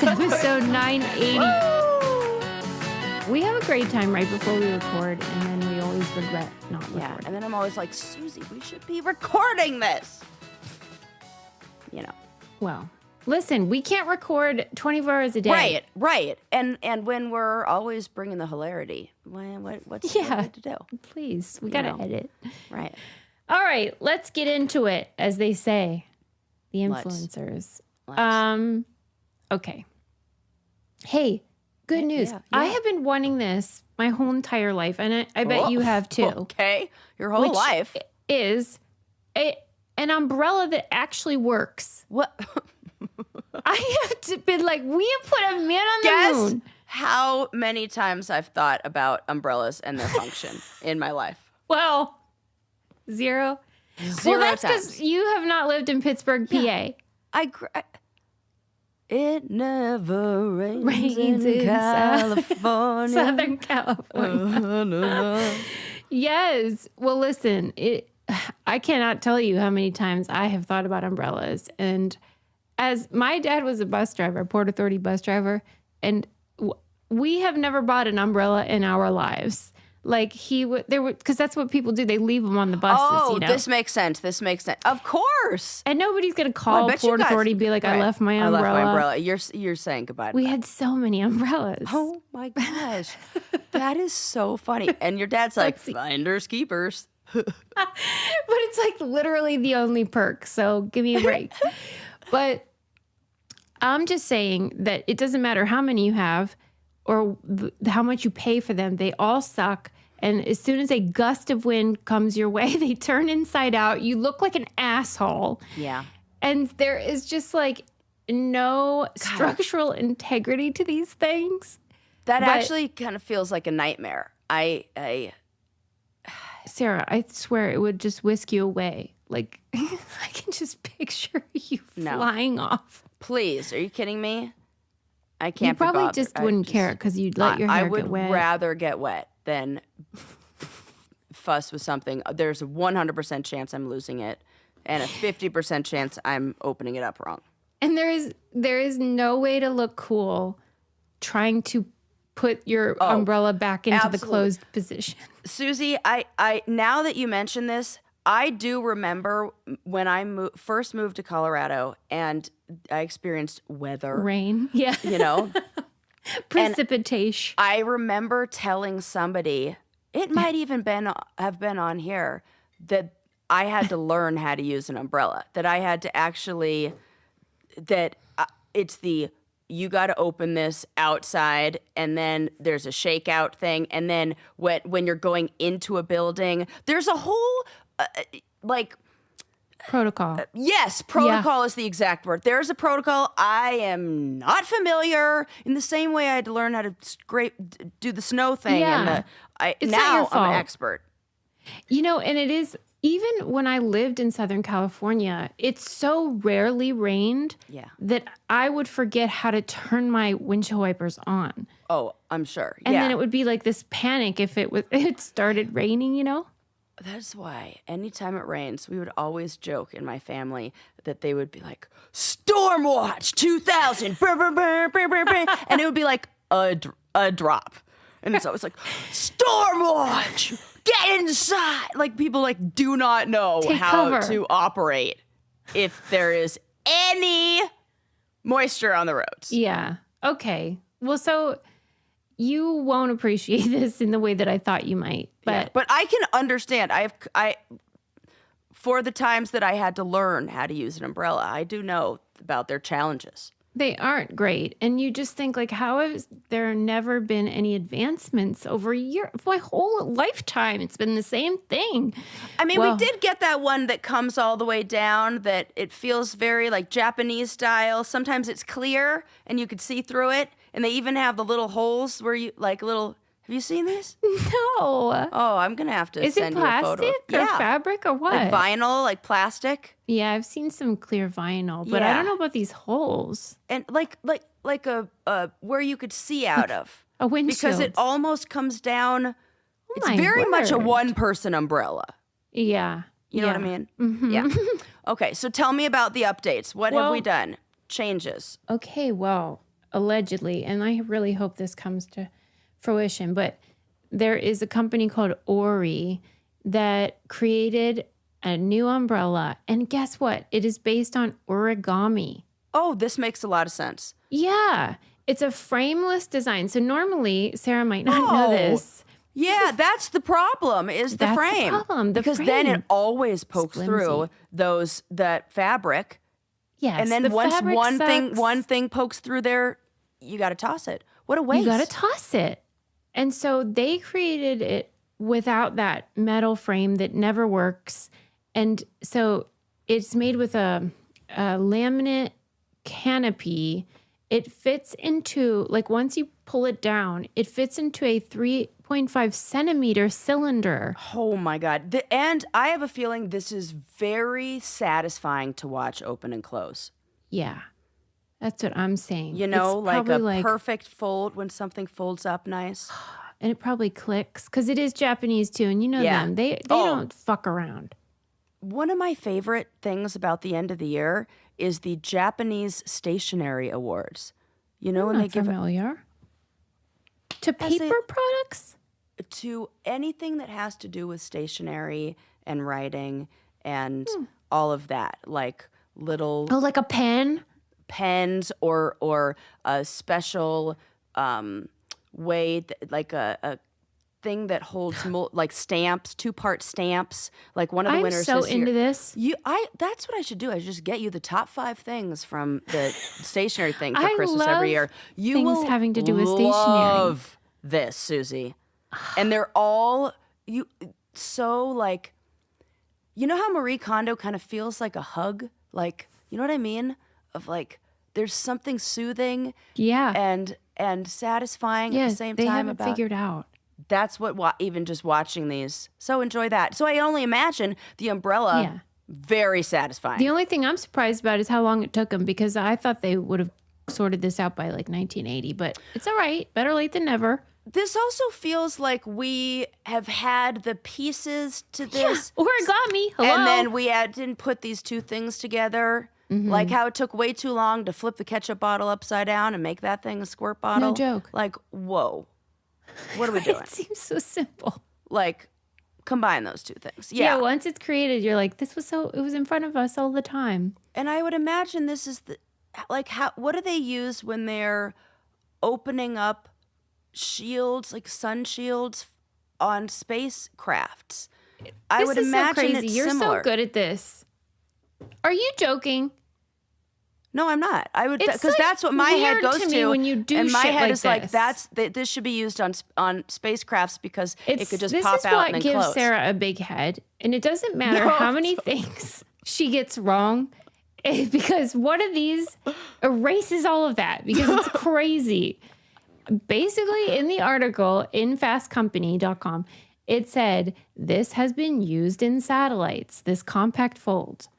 Episode 980. We have a great time right before we record, and then we always regret not recording. Yeah, and then I'm always like, Susie, we should be recording this. You know. Well, listen, we can't record 24 hours a day. Right. And when we're always bringing the hilarity, what's to do? Please, we got to edit. Right. All right, let's get into it, as they say, the influencers. Let's. Okay. Hey, good news. Yeah. I have been wanting this my whole entire life, and I bet you have too. Okay, your whole life is an umbrella that actually works. What? I have been like, we have put a man on the moon. How many times I've thought about umbrellas and their function in my life? Well, zero. Well, that's because you have not lived in Pittsburgh, PA. It never rains in California. Southern California. Yes. Well, listen, I cannot tell you how many times I have thought about umbrellas. And as my dad was a bus driver, Port Authority bus driver, and we have never bought an umbrella in our lives. Like because that's what people do. They leave them on the buses. Oh, you know? This makes sense. Of course. And nobody's gonna call Port Authority and be like, I left my umbrella. I left my umbrella. You're saying goodbye to We had so many umbrellas. Oh my gosh. That is so funny. And your dad's like, finders keepers. But it's like literally the only perk. So give me a break. But I'm just saying that it doesn't matter how many you have or how much you pay for them. They all suck. And as soon as a gust of wind comes your way, they turn inside out. You look like an asshole. Yeah. And there is just like no structural integrity to these things. That actually kind of feels like a nightmare. Sarah, I swear it would just whisk you away. Like, I can just picture you flying off. Please, are you kidding me? I can't. You probably just wouldn't care because you'd let your hair get wet. I would rather get wet than fuss with something. There's a 100% chance I'm losing it, and a 50% chance I'm opening it up wrong. And there is no way to look cool trying to put your umbrella back into the closed position. Susie, I now that you mention this, I do remember when I first moved to Colorado and I experienced rain. Yeah. You know? Precipitation. I remember telling somebody, it might even have been on here, that I had to learn how to use an umbrella. That I had to actually, you got to open this outside, and then there's a shakeout thing, and then when you're going into a building, there's a whole protocol. Yes, protocol is the exact word. There's a protocol. I am not familiar. In the same way, I had to learn how to do the snow thing. Yeah, and now I'm an expert. You know, and it is. Even when I lived in Southern California, it's so rarely rained that I would forget how to turn my windshield wipers on. Oh, I'm sure. And then it would be like this panic if it started raining, you know? That's why anytime it rains, we would always joke in my family that they would be like, Storm Watch 2000, and it would be like a drop. And it's always like, Storm Watch! Get inside! Like, people do not know how to operate if there is any moisture on the roads. Yeah. Okay. Well, so you won't appreciate this in the way that I thought you might. But I can understand. For the times that I had to learn how to use an umbrella, I do know about their challenges. They aren't great. And you just think, how has there never been any advancements over a year? My whole lifetime, it's been the same thing. I mean, we did get that one that comes all the way down, that it feels very like Japanese style. Sometimes it's clear and you could see through it. And they even have the little holes where you, have you seen these? No. Oh, I'm going to have to send you a photo. Is it plastic or fabric or what? Like vinyl, like plastic. Yeah, I've seen some clear vinyl, but I don't know about these holes. And like a where you could see out of. A windshield. Because it almost comes down. It's very much a one-person umbrella. Yeah. You know what I mean? Mm-hmm. Yeah. Okay, so tell me about the updates. What have we done? Changes. Okay, well, allegedly, and I really hope this comes to fruition, but there is a company called Ori that created a new umbrella. And guess what? It is based on origami. Oh, this makes a lot of sense. Yeah. It's a frameless design. So normally, Sarah might not know this. Yeah, that's the problem, is the frame. The problem. Because then it always pokes through that fabric. Yes. And then once one thing pokes through there, you got to toss it. What a waste. You got to toss it. And so they created it without that metal frame that never works. And so it's made with a laminate canopy. It fits into, like, once you pull it down, it fits into a 3.5 centimeter cylinder. Oh my God. And I have a feeling this is very satisfying to watch open and close. Yeah. That's what I'm saying. You know, like a perfect fold when something folds up nice. And it probably clicks because it is Japanese too. And you know them. They don't fuck around. One of my favorite things about the end of the year is the Japanese Stationery Awards. You know, when they give familiar. To paper products? To anything that has to do with stationery and writing and all of that. Like little... Oh, like a pen? Pens or a special way, like a thing that holds like stamps, 2-part stamps. Like one of the winners I'm so into this. That's what I should do. I should just get you the top 5 things from the stationery thing for Christmas every year. You will having to do with love this, Susie. And they're all so like, you know how Marie Kondo kind of feels like a hug? Like, you know what I mean? Of like, there's something soothing and satisfying at the same time. They haven't figured out. That's what even just watching these. So enjoy that. So I only imagine the umbrella, very satisfying. The only thing I'm surprised about is how long it took them, because I thought they would have sorted this out by like 1980, but it's all right. Better late than never. This also feels like we have had the pieces to this. Yeah, origami. Hello. And then we didn't put these two things together. Mm-hmm. Like how it took way too long to flip the ketchup bottle upside down and make that thing a squirt bottle. No joke. Like, whoa. What are we doing? It seems so simple. Like, combine those two things. Yeah, once it's created, you're like, it was in front of us all the time. And I would imagine this is what do they use when they're opening up shields, like sun shields on spacecrafts? I would imagine so crazy. It's You're similar. so good at this. Are you joking? No, I'm not. I would, because that's what my head goes to. Me when you do and my shit head like is like, this should be used on spacecrafts because it could just pop out and then close. This is what gives Sarah a big head, and it doesn't matter how many things she gets wrong, because one of these erases all of that because it's crazy. Basically, in the article in fastcompany.com, it said this has been used in satellites. This compact fold.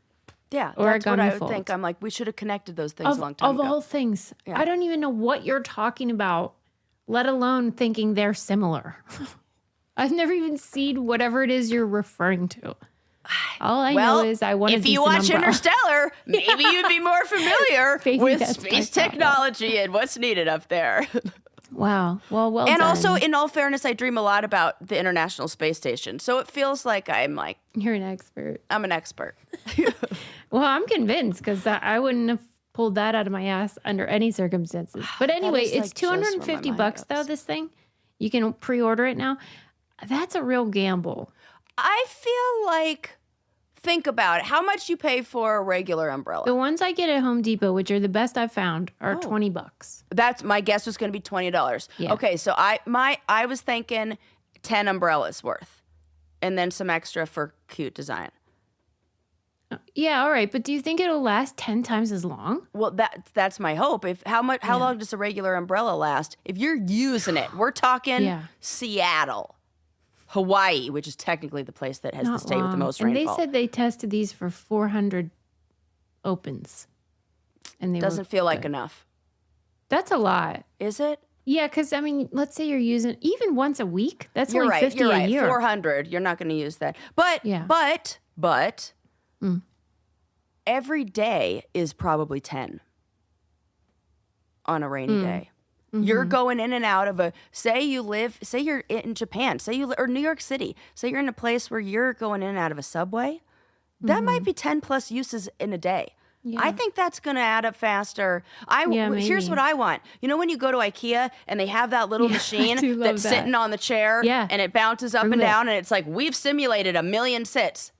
Yeah, that's what I would think. I'm like, we should have connected those things a long time ago. Of all things. Yeah. I don't even know what you're talking about, let alone thinking they're similar. I've never even seen whatever it is you're referring to. All I know is I want to if you watch Interstellar, maybe you'd be more familiar with space technology and what's needed up there. Wow. Well and done. Also, in all fairness, I dream a lot about the International Space Station. So it feels like you're an expert. I'm an expert. Well, I'm convinced because I wouldn't have pulled that out of my ass under any circumstances. But anyway, it's $250 though, this thing. You can pre-order it now. That's a real gamble. I feel like, think about it. How much you pay for a regular umbrella? The ones I get at Home Depot, which are the best I've found, are $20. That's my guess was going to be $20. Yeah. Okay, so I was thinking 10 umbrellas worth, and then some extra for cute design. Yeah, all right, but do you think it'll last 10 times as long? Well, that's my hope. How long does a regular umbrella last? If you're using it, we're talking Seattle. Hawaii, which is technically the place that has the state with the most rainfall. And they said they tested these for 400 opens. And they doesn't feel like enough. That's a lot. Is it? Yeah, because, I mean, let's say you're using even once a week. That's only 50 a year. 400. You're not going to use that. But every day is probably 10. on a rainy day. You're going in and out of say you're in Japan, or New York City, say you're in a place where you're going in and out of a subway. That might be 10 plus uses in a day. Yeah. I think that's going to add up faster. Here's what I want. You know when you go to IKEA and they have that little machine that's sitting on the chair and it bounces up and down and it's like, we've simulated 1 million sits.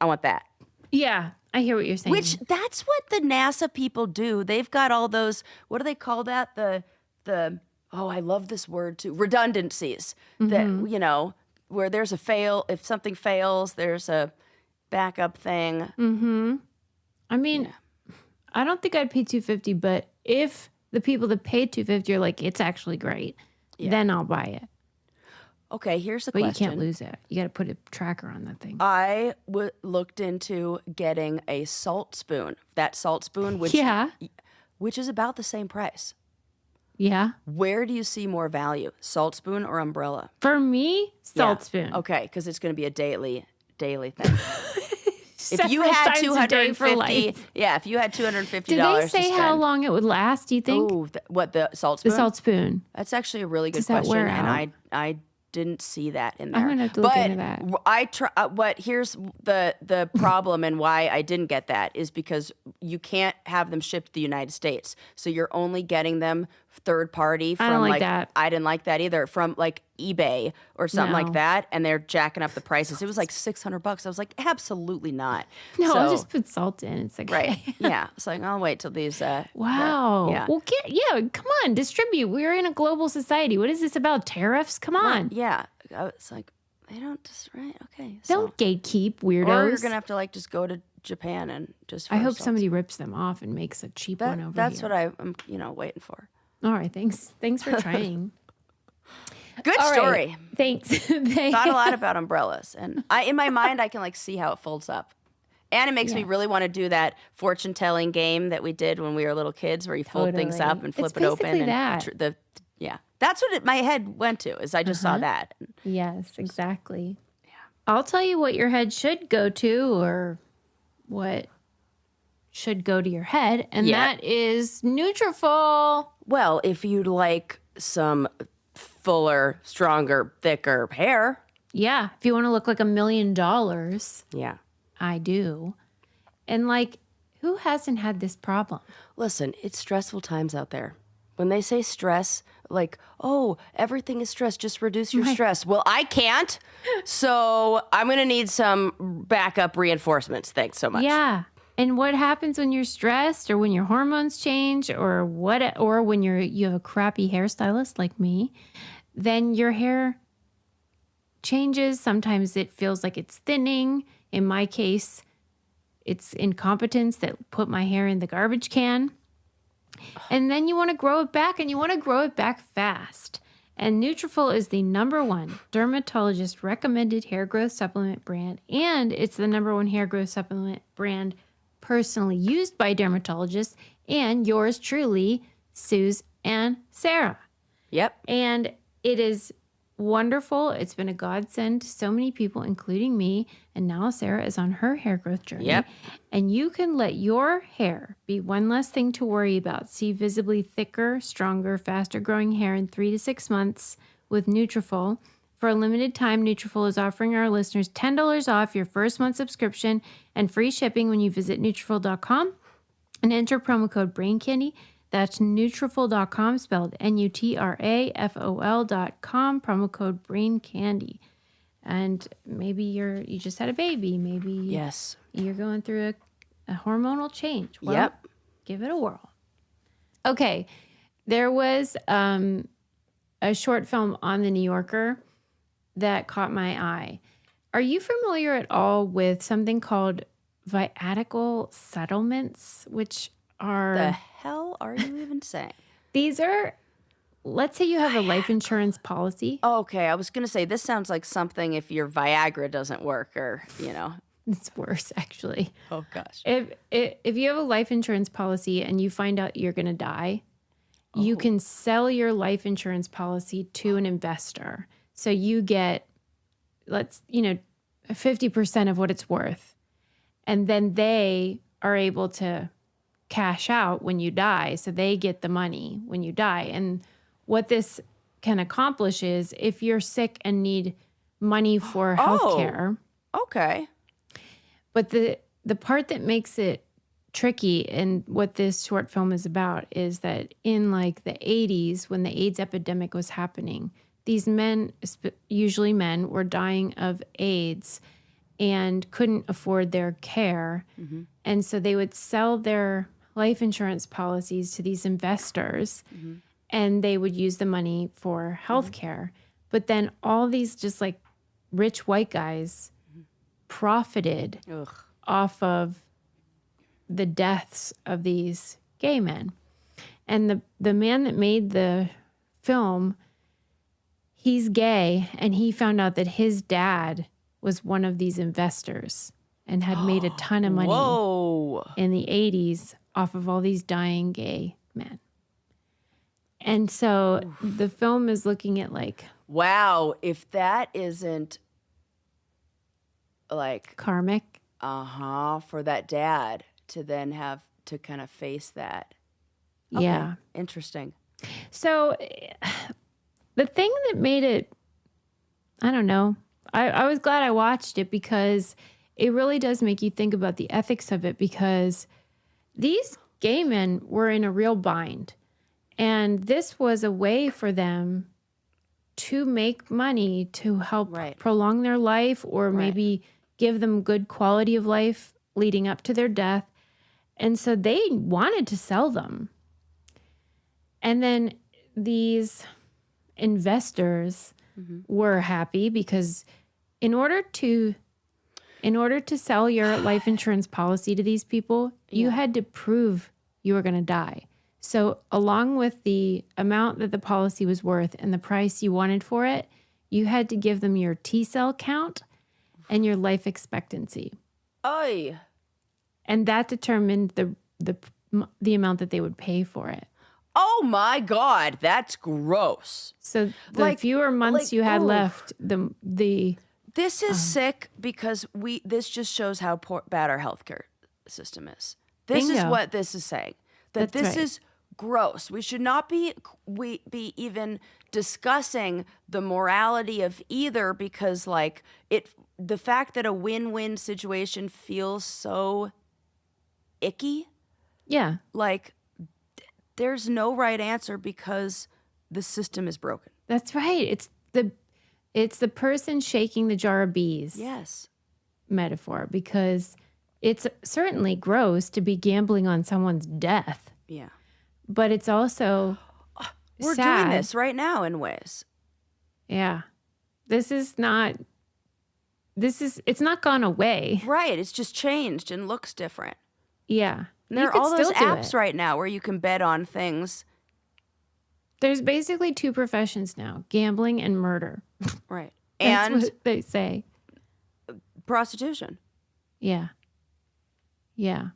I want that. Yeah, I hear what you're saying. Which, that's what the NASA people do. They've got all those, what do they call that? I love this word too, redundancies. That, you know, where there's a fail, if something fails, there's a backup thing. I mean, I don't think I'd pay $250, but if the people that paid $250 are like, it's actually great, then I'll buy it. Okay, here's the question. question. But you can't lose it. You got to put a tracker on that thing. I looked into getting a salt spoon. That salt spoon, which is about the same price. Yeah. Where do you see more value, salt spoon or umbrella? For me, salt spoon. Okay, because it's going to be a daily thing. If you had $250, if you had $250, did they say how long it would last? Do you think? Oh, the salt spoon? The salt spoon. That's actually a really good question, and I didn't see that in there. I'm gonna have to look into that. But here's the problem, and why I didn't get that is because you can't have them shipped to the United States, so you're only getting them third party from I don't like that. I didn't like that either, from like eBay or something like that, and they're jacking up the prices. It was like $600. I was like, absolutely not. No, I'll just put salt in. It's like right. Yeah, it's like I'll wait till these. Wow. Yeah. Well, come on, distribute. We're in a global society. What is this about tariffs? Come on. Right. Yeah, it's like they don't just right. Okay. Don't gatekeep, weirdos. Or you're gonna have to just go to Japan and just. I hope somebody rips them off and makes a cheap one over That's here. what I'm waiting for. All right, thanks for trying. Good story. Right. Thanks. Thought a lot about umbrellas, and in my mind I can see how it folds up, and it makes me really want to do that fortune telling game that we did when we were little kids, where you fold things up and flip it open. That. And that's what my head went to. Is I just saw that. Yes, exactly. Yeah. I'll tell you what your head should go to, or what should go to your head, and that is Nutrafol. Well, if you'd like some fuller, stronger, thicker hair. Yeah, if you want to look like $1 million. Yeah. I do. And who hasn't had this problem? Listen, it's stressful times out there. When they say stress, everything is stress, just reduce your stress. Well, I can't. So I'm going to need some backup reinforcements. Thanks so much. Yeah. And what happens when you're stressed, or when your hormones change, or when you have a crappy hairstylist like me, then your hair changes. Sometimes it feels like it's thinning. In my case, it's incompetence that put my hair in the garbage can. And then you want to grow it back, and you want to grow it back fast. And Nutrafol is the #1 dermatologist recommended hair growth supplement brand, and it's the #1 hair growth supplement brand personally used by dermatologists, and yours truly, Suze and Sarah. Yep. And it is wonderful. It's been a godsend to so many people, including me. And now Sarah is on her hair growth journey. Yep. And you can let your hair be one less thing to worry about. See visibly thicker, stronger, faster growing hair in 3 to 6 months with Nutrafol. For a limited time, Nutrafol is offering our listeners $10 off your first month subscription and free shipping when you visit Nutrafol.com and enter promo code BrainCandy. That's Nutrafol.com, spelled Nutrafol.com, promo code BrainCandy. And maybe you just had a baby. Maybe you're going through a hormonal change. Well, give it a whirl. Okay, there was a short film on The New Yorker that caught my eye. Are you familiar at all with something called viatical settlements, which are... The hell are you even saying? These are, let's say you have a life insurance policy. Okay, I was going to say, this sounds like something if your Viagra doesn't work, or, It's worse, actually. Oh, gosh. If you have a life insurance policy and you find out you're going to die, you can sell your life insurance policy to an investor. So you get, 50% of what it's worth. And then they are able to cash out when you die. So they get the money when you die. And what this can accomplish is if you're sick and need money for healthcare. Okay. But the part that makes it tricky and what this short film is about is that in like the 80s, when the AIDS epidemic was happening, these men, usually men, were dying of AIDS and couldn't afford their care. Mm-hmm. And so they would sell their life insurance policies to these investors, mm-hmm. and they would use the money for health care. Mm-hmm. But then all these just like rich white guys profited off of the deaths of these gay men. And the man that made the film, he's gay, and he found out that his dad was one of these investors and had made a ton of money in the 80s off of all these dying gay men. And so the film is looking at like... Wow, if that isn't like... karmic. For that dad to then have to kind of face that. Okay. Yeah. Interesting. So the thing that made it, I don't know, I was glad I watched it because it really does make you think about the ethics of it, because these gay men were in a real bind. And this was a way for them to make money to help prolong their life, or maybe give them good quality of life leading up to their death. And so they wanted to sell them. And then these investors were happy because in order to sell your life insurance policy to these people, you had to prove you were going to die. So along with the amount that the policy was worth and the price you wanted for it, you had to give them your T-cell count and your life expectancy. Oy. And that determined the amount that they would pay for it. Oh my God, that's gross. So the fewer months you had left, the This is sick because this just shows how bad our healthcare system is. This is what this is saying. That this is gross. We should not be even discussing the morality of either, because like the fact that a win-win situation feels so icky. Yeah. Like there's no right answer because the system is broken. That's right. It's the person shaking the jar of bees. Yes. Metaphor, because it's certainly gross to be gambling on someone's death. Yeah. But it's also we're sad. doing this right now in ways. Yeah. It's not gone away. Right. It's just changed and looks different. Yeah. And there are all those apps right now where you can bet on things. There's basically two professions now, gambling and murder. Right. That's and what they say. Prostitution. Yeah. Yeah.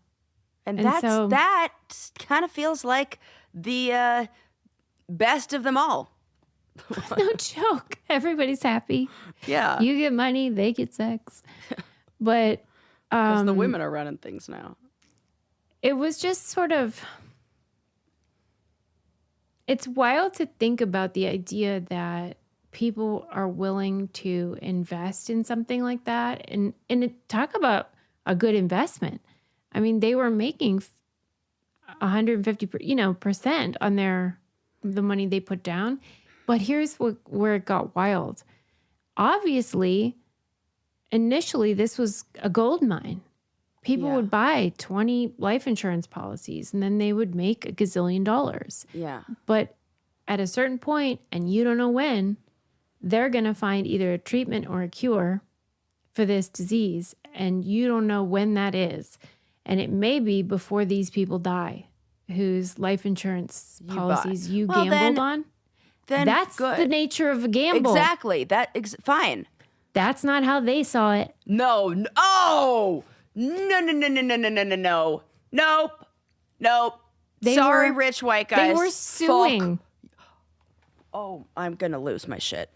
And that kind of feels like the best of them all. No joke. Everybody's happy. Yeah. You get money, they get sex. But because the women are running things now. It was just sort of, it's wild to think about the idea that people are willing to invest in something like that, and talk about a good investment. I mean, they were making 150%, on the money they put down. But here's where it got wild. Obviously, initially, this was a gold mine. People would buy 20 life insurance policies, and then they would make $1 gazillion. Yeah. But at a certain point, and you don't know when, they're going to find either a treatment or a cure for this disease, and you don't know when that is. And it may be before these people die, whose life insurance policies you gambled on. Then that's good. The nature of a gamble. Exactly. Fine. That's not how they saw it. No. Oh! No. Nope. Sorry, rich white guys. They were suing. Oh, I'm going to lose my shit.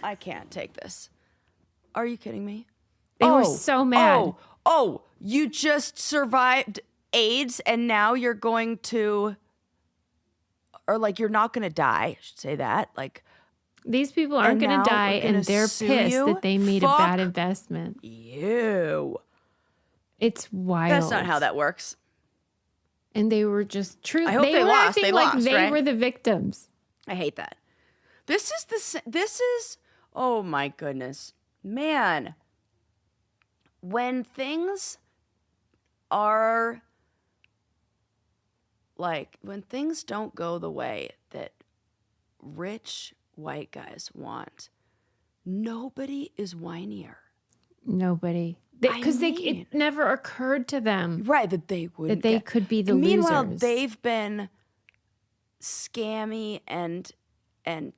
I can't take this. Are you kidding me? They were so mad. Oh, you just survived AIDS and now you're going to, or like you're not going to die. I should say that. Like these people aren't going to die and they're pissed that they made a bad investment. You. It's wild. That's not how that works. And they were just true. I hope they lost. They lost, they right? were the victims. I hate that. This is, oh my goodness. Man. When things are like, when things don't go the way that rich white guys want, nobody is whinier. Nobody. Because it never occurred to them. Right, that they would. That they could be the meanwhile, losers. they've been scammy and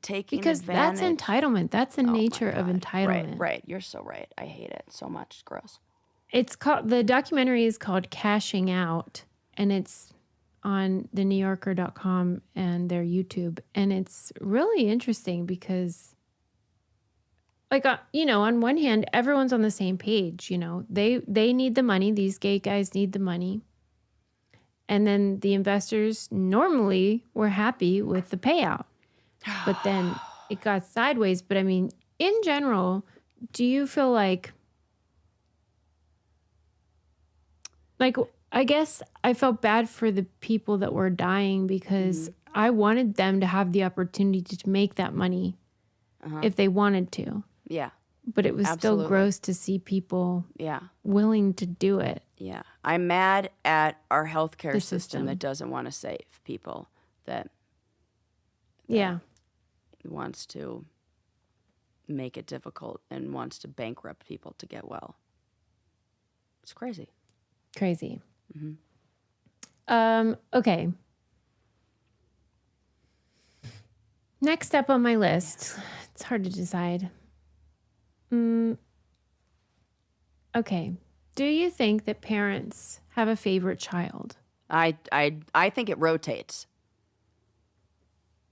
taking because advantage. That's entitlement. That's the nature of entitlement. Right. You're so right. I hate it so much. It's gross. It's called, the documentary is called Cashing Out, and it's on the NewYorker.com and their YouTube. And it's really interesting because, like, on one hand, everyone's on the same page. They need the money. These gay guys need the money. And then the investors normally were happy with the payout. But then it got sideways. But I mean, in general, do you feel like, I guess I felt bad for the people that were dying because I wanted them to have the opportunity to make that money if they wanted to. Yeah. But it was still gross to see people willing to do it. Yeah. I'm mad at our healthcare system that doesn't want to save people, that wants to make it difficult and wants to bankrupt people to get well. It's crazy. Crazy. Okay. Next up on my list, it's hard to decide. Okay. Do you think that parents have a favorite child? I think it rotates.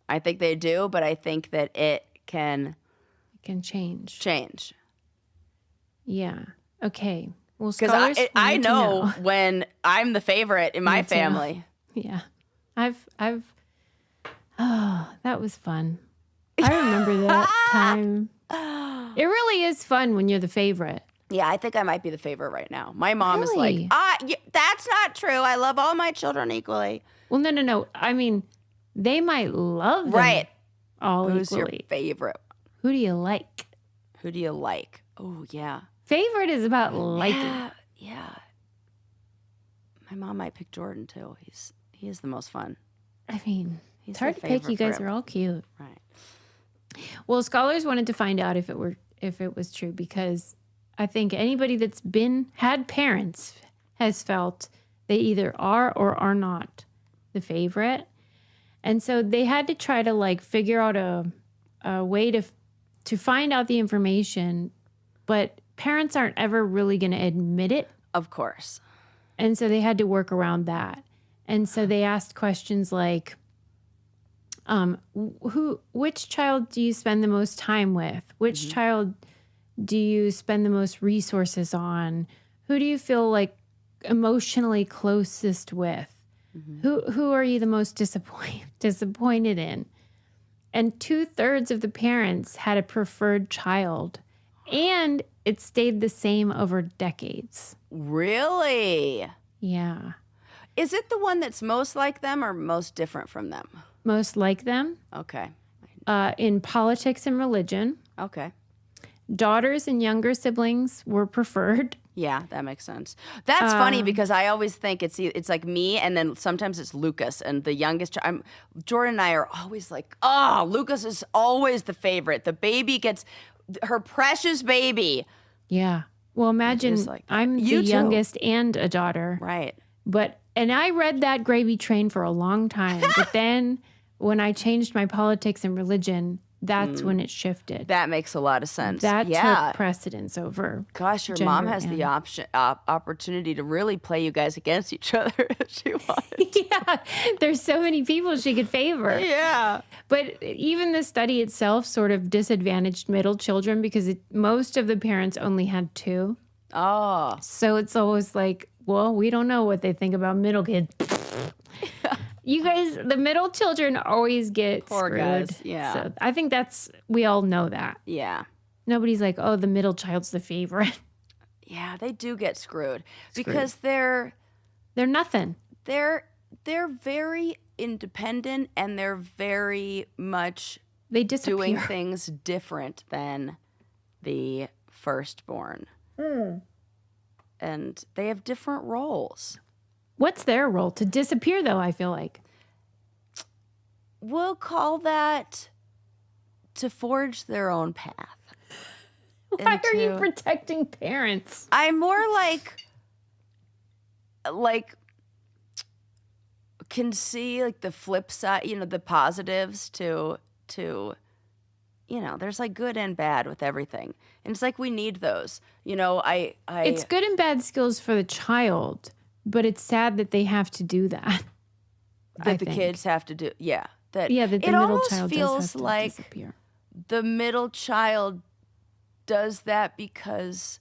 I think they do, but I think that it can change. Yeah. Okay. Well, because I know when I'm the favorite in my family. Yeah. That was fun. I remember that time. It really is fun when you're the favorite. Yeah, I think I might be the favorite right now. My mom is Really? like, that's not true. I love all my children equally. Well, no. I mean, they might love them all Who's equally. your favorite? Who do you like? Who do you like? Oh, yeah. Favorite is about liking. Yeah. My mom might pick Jordan, too. He is the most fun. I mean, it's hard to pick. You guys are all cute. Right. Well, scholars wanted to find out if it was true, because I think anybody that's had parents has felt they either are or are not the favorite. And so they had to try to figure out a way to find out the information, but parents aren't ever really going to admit it. Of course. And so they had to work around that. And so they asked questions like, which child do you spend the most time with? Which child do you spend the most resources on? Who do you feel emotionally closest with? Who are you the most disappointed in? And 2/3 of the parents had a preferred child, and it stayed the same over decades. Really? Yeah. Is it the one that's most like them or most different from them? Most like them. Okay. In politics and religion. Okay. Daughters and younger siblings were preferred. Yeah, that makes sense. That's funny because I always think it's like me, and then sometimes it's Lucas, and the youngest. Jordan and I are always like, Lucas is always the favorite. The baby gets her precious baby. Yeah. Well, imagine I'm the youngest and a daughter. Right. And I read that gravy train for a long time, but then when I changed my politics and religion, that's when it shifted. That makes a lot of sense. That took precedence over. Gosh, your mom has the opportunity to really play you guys against each other if she wanted. Yeah, there's so many people she could favor. Yeah. But even the study itself sort of disadvantaged middle children because most of the parents only had 2. Oh. So it's always like well, we don't know what they think about middle kids. You guys, the middle children always get Poor screwed. guys, yeah. So I think we all know that. Yeah. Nobody's like, oh, the middle child's the favorite. Yeah, they do get screwed. Because they're nothing. They're very independent, and they're very much they disappear. Doing things different than the firstborn. And they have different roles. What's their role? To disappear, though, I feel like. We'll call that to forge their own path. Why are you protecting parents? I'm more like can see like the flip side, the positives to there's like good and bad with everything. And it's like we need those. It's good and bad skills for the child, but it's sad that they have to do that. That the kids have to do. Yeah. That the middle child feels does have to like disappear. The middle child does that because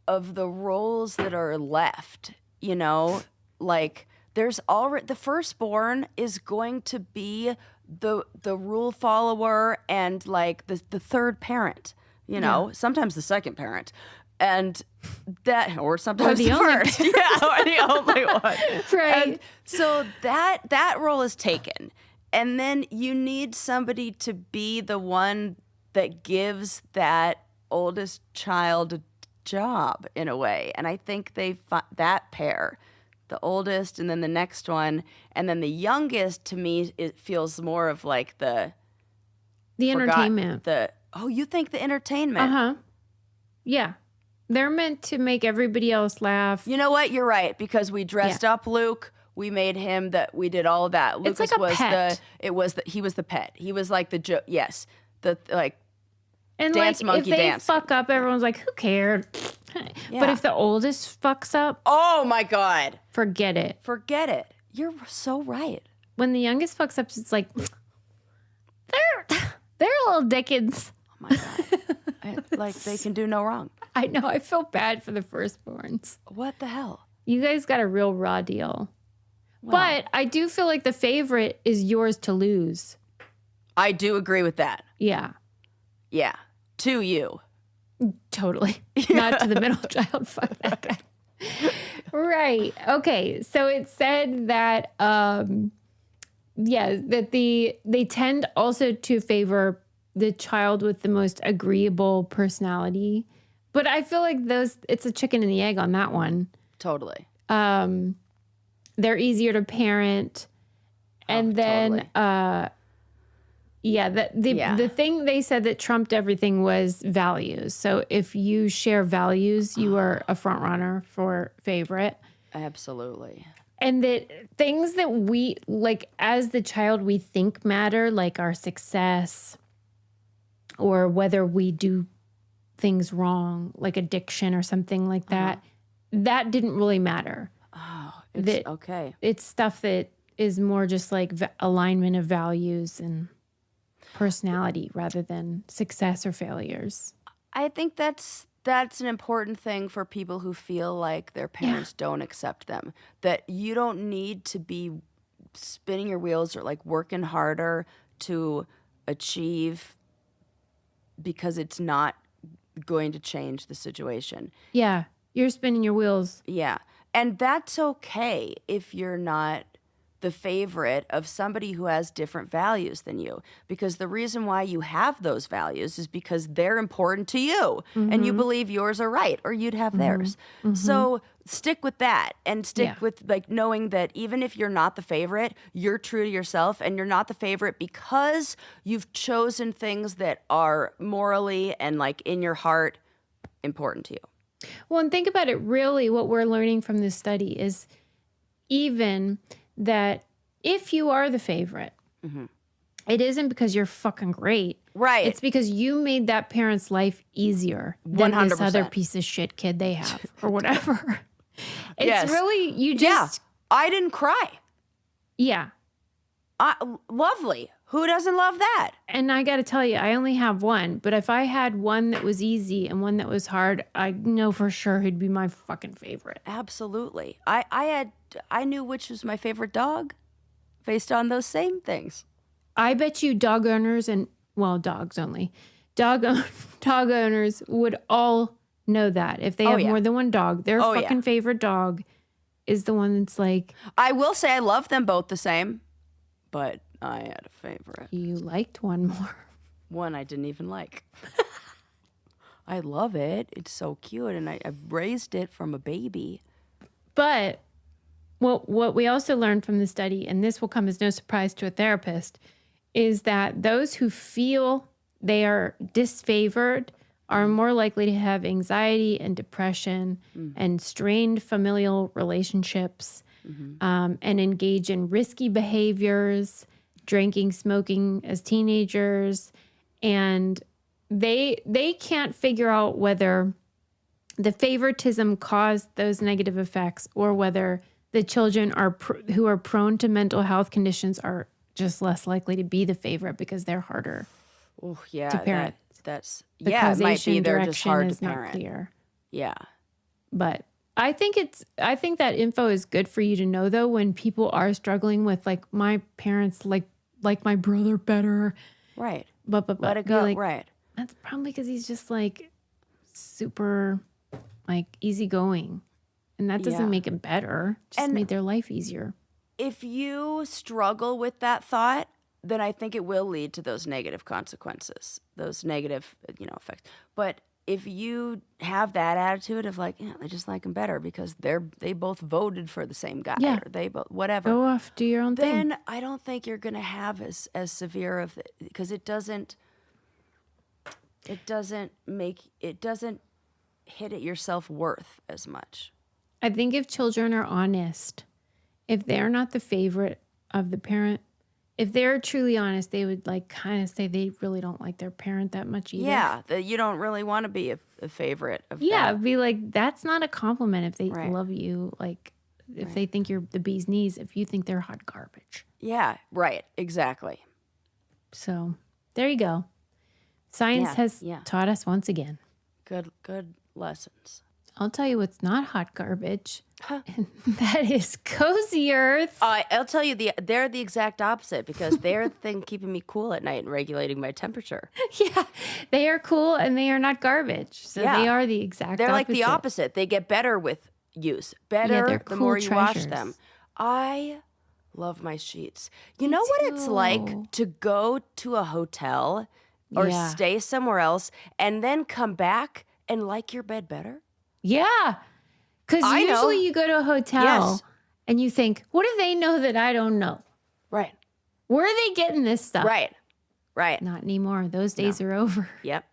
of the roles that are left, like there's already the firstborn is going to be the rule follower and like the third parent, sometimes the second parent. And that, or sometimes the first. Yeah, or the only one. Right. And so that role is taken. And then you need somebody to be the one that gives that oldest child a job in a way. And I think that pair, the oldest and then the next one, and then the youngest, to me, it feels more of like the entertainment. You think the entertainment? Uh-huh. Yeah. They're meant to make everybody else laugh. You know what? You're right, because we dressed up Luke. We made him we did all of that. Lucas it's like a pet. He was the pet. He was like the joke. Yes. And dance monkey if they dance. fuck up, everyone's like, who cared? Yeah. But if the oldest fucks up. Oh my God. Forget it. Forget it. You're so right. When the youngest fucks up, it's like, they're little dickens. Oh my God. Like they can do no wrong. I know. I feel bad for the firstborns. What the hell? You guys got a real raw deal. Well, but I do feel like the favorite is yours to lose. I do agree with that. Yeah. Yeah. To you. Totally. Not to the middle child. Fuck that guy. Right. Okay. So it said that, that they tend also to favor the child with the most agreeable personality. But I feel like it's a chicken and the egg on that one. Totally. They're easier to parent. And then, totally. The thing they said that trumped everything was values. So if you share values, you are a front runner for favorite. Absolutely. And that things that we, like as the child, we think matter, like our success or whether we do things wrong, like addiction or something like that, that didn't really matter. Oh, it's okay. It's stuff that is more just like alignment of values and personality rather than success or failures. I think that's an important thing for people who feel like their parents don't accept them. That you don't need to be spinning your wheels or like working harder to achieve because it's not going to change the situation. Yeah, you're spinning your wheels. Yeah. And that's okay if you're not the favorite of somebody who has different values than you. Because the reason why you have those values is because they're important to you and you believe yours are right or you'd have theirs. So stick with that and stick with like knowing that even if you're not the favorite, you're true to yourself and you're not the favorite because you've chosen things that are morally and like in your heart important to you. Well, and think about it, really what we're learning from this study is even that if you are the favorite, it isn't because you're fucking great. Right. It's because you made that parent's life easier than 100%. This other piece of shit kid they have or whatever. It's really, you just... I didn't cry. Yeah. Lovely. Who doesn't love that? And I got to tell you, I only have one. But if I had one that was easy and one that was hard, I know for sure he'd be my fucking favorite. Absolutely. I knew which was my favorite dog based on those same things. I bet you dog owners and, well, dogs only, dog owners would all know that. If they have more than one dog, their fucking favorite dog is the one that's like. I will say I love them both the same, but I had a favorite. You liked one more. One I didn't even like. I love it. It's so cute, and I raised it from a baby. But what we also learned from the study, and this will come as no surprise to a therapist, is that those who feel they are disfavored are more likely to have anxiety and depression and strained familial relationships and engage in risky behaviors, drinking, smoking as teenagers. And they can't figure out whether the favoritism caused those negative effects or whether the children who are prone to mental health conditions are just less likely to be the favorite because they're harder to parent. It might be they're just hard to parent. Not clear. Yeah. But I think that info is good for you to know though when people are struggling with like my parents like my brother better. Right. But let it go. Like, right. That's probably because he's just like super like easygoing. And that doesn't make him better. Just made their life easier. If you struggle with that thought, then I think it will lead to those negative consequences, those negative, effects. But if you have that attitude of like, I just like him better because they both voted for the same guy, or they both whatever. Go off, do your own thing. Then I don't think you're going to have as severe of because it doesn't hit at your self-worth as much. I think if children are honest, if they're not the favorite of the parent, if they're truly honest, they would like kind of say they really don't like their parent that much either. Yeah, that you don't really want to be a favorite of that. Be like, that's not a compliment if they love you. Like, if they think you're the bee's knees, if you think they're hot garbage. Yeah, right, exactly. So, there you go. Science has taught us once again. Good lessons. I'll tell you what's not hot garbage. And that is Cozy Earth. I'll tell you, they're the exact opposite because they're the thing keeping me cool at night and regulating my temperature. Yeah, they are cool and they are not garbage. So they are the exact opposite. They're like the opposite. They get better with use. Better the more you wash them. I love my sheets. You know what it's like to go to a hotel or stay somewhere else and then come back and like your bed better? Yeah. Because usually you go to a hotel and you think, what do they know that I don't know? Right. Where are they getting this stuff? Right. Not anymore. Those days are over. Yep.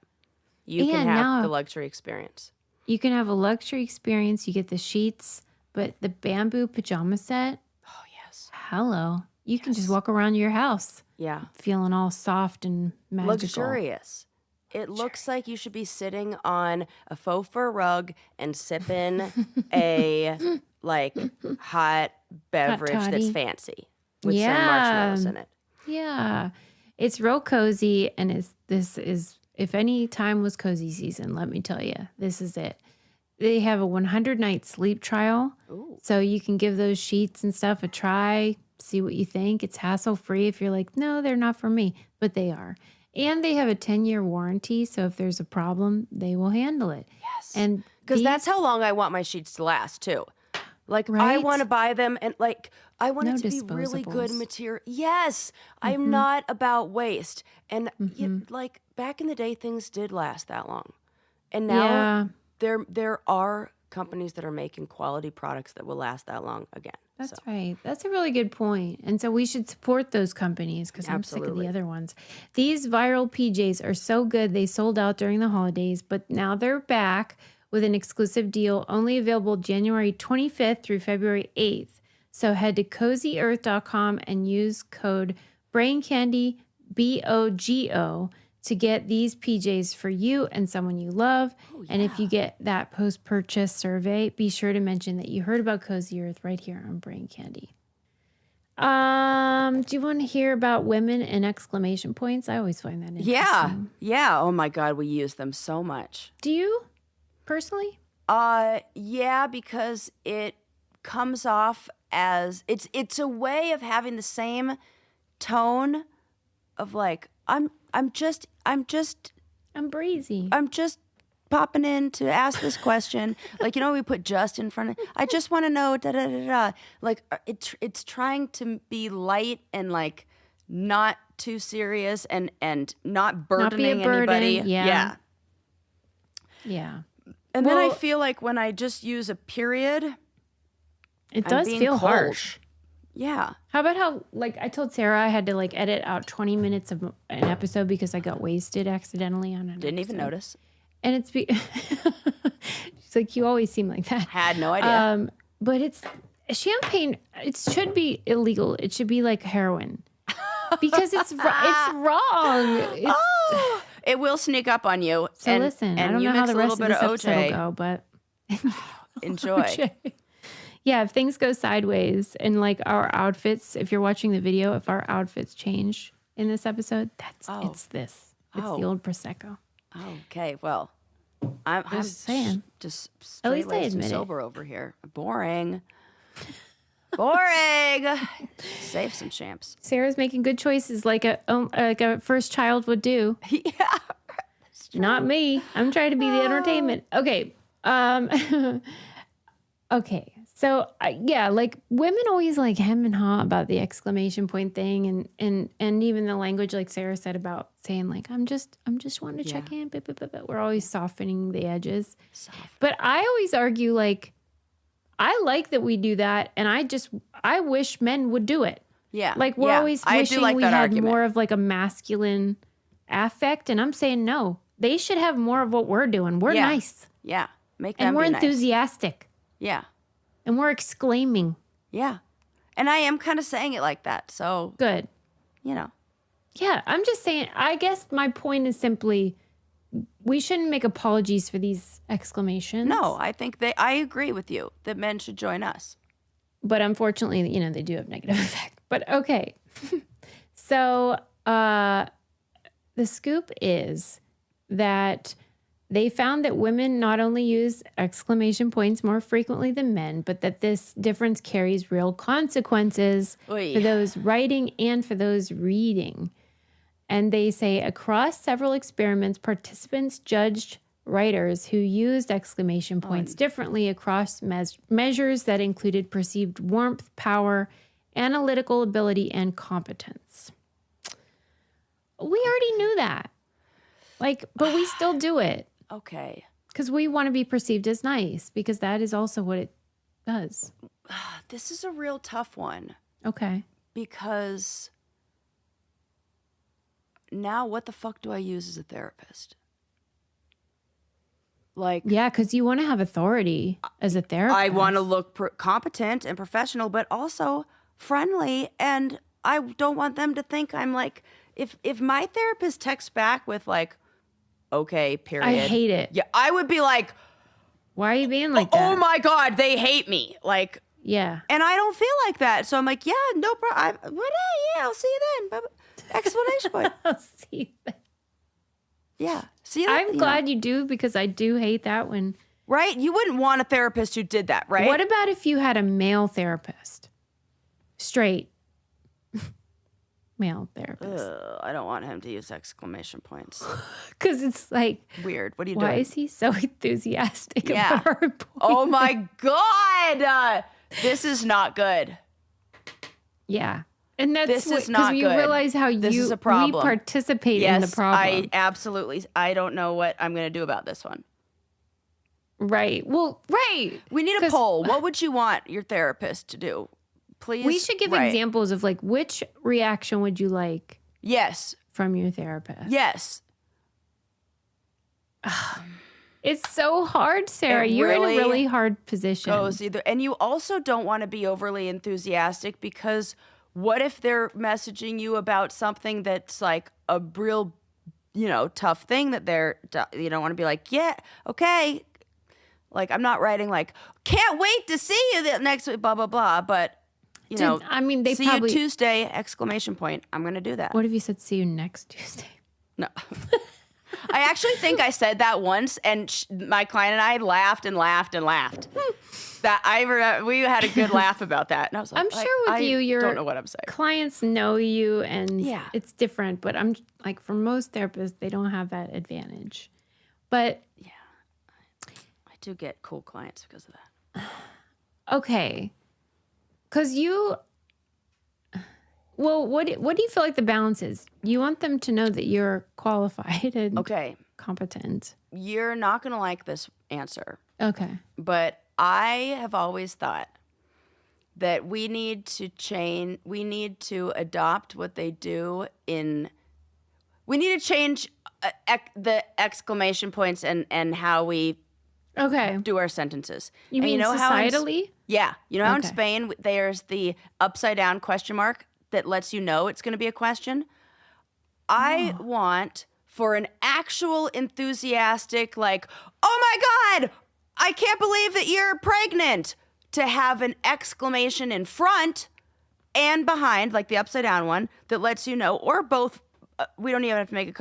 You can have the luxury experience. You can have a luxury experience. You get the sheets, but the bamboo pajama set. Oh, yes. Hello. You can just walk around your house. Yeah. Feeling all soft and magical. Luxurious. It looks like you should be sitting on a faux fur rug and sipping a hot beverage that's fancy with some marshmallows in it. Yeah. It's real cozy, and this is if any time was cozy season, let me tell you, this is it. They have a 100-night sleep trial. Ooh. So you can give those sheets and stuff a try, see what you think. It's hassle-free if you're like, no, they're not for me, but they are. And they have a 10-year warranty, so if there's a problem, they will handle it. Yes. And because that's how long I want my sheets to last, too. Like, I want to buy them, and, I want it to be really good material. Yes. I'm not about waste. And, back in the day, things did last that long. And now there are companies that are making quality products that will last that long again. That's right. That's a really good point. And so we should support those companies because I'm sick of the other ones. These viral PJs are so good. They sold out during the holidays, but now they're back with an exclusive deal only available January 25th through February 8th. So head to CozyEarth.com and use code BrainCandy, BOGO, to get these PJs for you and someone you love. Oh, yeah. And if you get that post-purchase survey, be sure to mention that you heard about Cozy Earth right here on Brain Candy. Do you want to hear about women and exclamation points? I always find that interesting. Yeah. Oh my God, we use them so much. Do you personally? Yeah, because it comes off as it's a way of having the same tone of like I'm breezy. I'm just popping in to ask this question. Like, we put just in front of, I just want to know, da da da da. Like, it's trying to be light and like not too serious and not burdening anybody. Yeah. And then I feel like when I just use a period, it does feel harsh. Yeah. How about how, like, I told Sarah I had to like edit out 20 minutes of an episode because I got wasted accidentally on it. Didn't even notice. And it's she's like, you always seem like that. Had no idea. But it's champagne. It should be illegal. It should be like heroin because it's wrong. It will sneak up on you. So and, listen, and I don't you know how mix the a rest little of bit this of episode OJ. will go, but Enjoy. Yeah, if things go sideways and like our outfits, if you're watching the video, if our outfits change in this episode, it's this. It's the old Prosecco. Okay, well, I'm saying. Just At least I straight-laced and admit it. sober over here. Boring. Save some champs. Sarah's making good choices like a first child would do. Yeah. Not me. I'm trying to be the entertainment. Okay. Okay. So like women always like hem and haw about the exclamation point thing and even the language like Sarah said about saying like I'm just wanting to check in. But we're always softening the edges. But I always argue like I like that we do that and I wish men would do it. Yeah. Like we're always wishing we had argument. more of like a masculine affect and I'm saying no. They should have more of what we're doing. We're nice. Yeah. Make them and we're be nice. enthusiastic. Yeah. And we're exclaiming. Yeah. And I am kind of saying it like that. So good. Yeah, I'm just saying, I guess my point is simply we shouldn't make apologies for these exclamations. No, I agree with you that men should join us. But unfortunately, they do have negative effect. But okay. So the scoop is that they found that women not only use exclamation points more frequently than men, but that this difference carries real consequences for those writing and for those reading. And they say across several experiments, participants judged writers who used exclamation points differently across measures that included perceived warmth, power, analytical ability, and competence. We already knew that. But we still do it. Okay. Because we want to be perceived as nice, because that is also what it does. This is a real tough one. Okay. Because now what the fuck do I use as a therapist? Yeah, because you want to have authority as a therapist. I want to look competent and professional, but also friendly. And I don't want them to think I'm like, if my therapist texts back with like, okay, period. I hate it. Yeah, I would be like, why are you being like that? Oh my God, they hate me. Like, yeah. And I don't feel like that. So I'm like, yeah, no problem. I'll see you then. Exclamation point. I'll see you then. Yeah. See, I'm glad you do, because I do hate that when. Right? You wouldn't want a therapist who did that, right? What about if you had a male therapist? Straight. Male therapist. I don't want him to use exclamation points. Because it's like. Weird. What are you doing? Why is he so enthusiastic about our point? Oh my God. This is not good. Yeah. And that's this is not good. Because you realize how this is a problem. We participate in the problem. I don't know what I'm going to do about this one. Right. Well, right. We need a poll. What would you want your therapist to do? Please. We should give examples of like, which reaction would you like? Yes. From your therapist? Yes. It's so hard, Sarah. You're in a really hard position. And you also don't want to be overly enthusiastic, because what if they're messaging you about something that's like a real, tough thing that you don't want to be like, yeah, okay. Like, I'm not writing like, can't wait to see you next week, blah, blah, blah. But you know, I mean, they see probably. you Tuesday! Exclamation point. I'm going to do that. What if you said see you next Tuesday? No. I actually think I said that once, and my client and I laughed and laughed and laughed. We had a good laugh about that. And I was like, I'm sure with you, your don't know what I'm saying. clients know you, and Yeah. it's different. But I'm like, for most therapists, they don't have that advantage. But Yeah, I do get cool clients because of that. okay, because well, what do you feel like the balance is? You want them to know that you're qualified and competent. You're not going to like this answer. Okay. But I have always thought that we need to adopt what they do we need to change the exclamation points and how we do our sentences. You mean societally? Yeah. You know how in Spain there's the upside down question mark that lets you know it's going to be a question? I want for an actual enthusiastic, like, oh my God, I can't believe that you're pregnant, to have an exclamation in front and behind, like the upside down one, that lets you know, or both. We don't even have to make it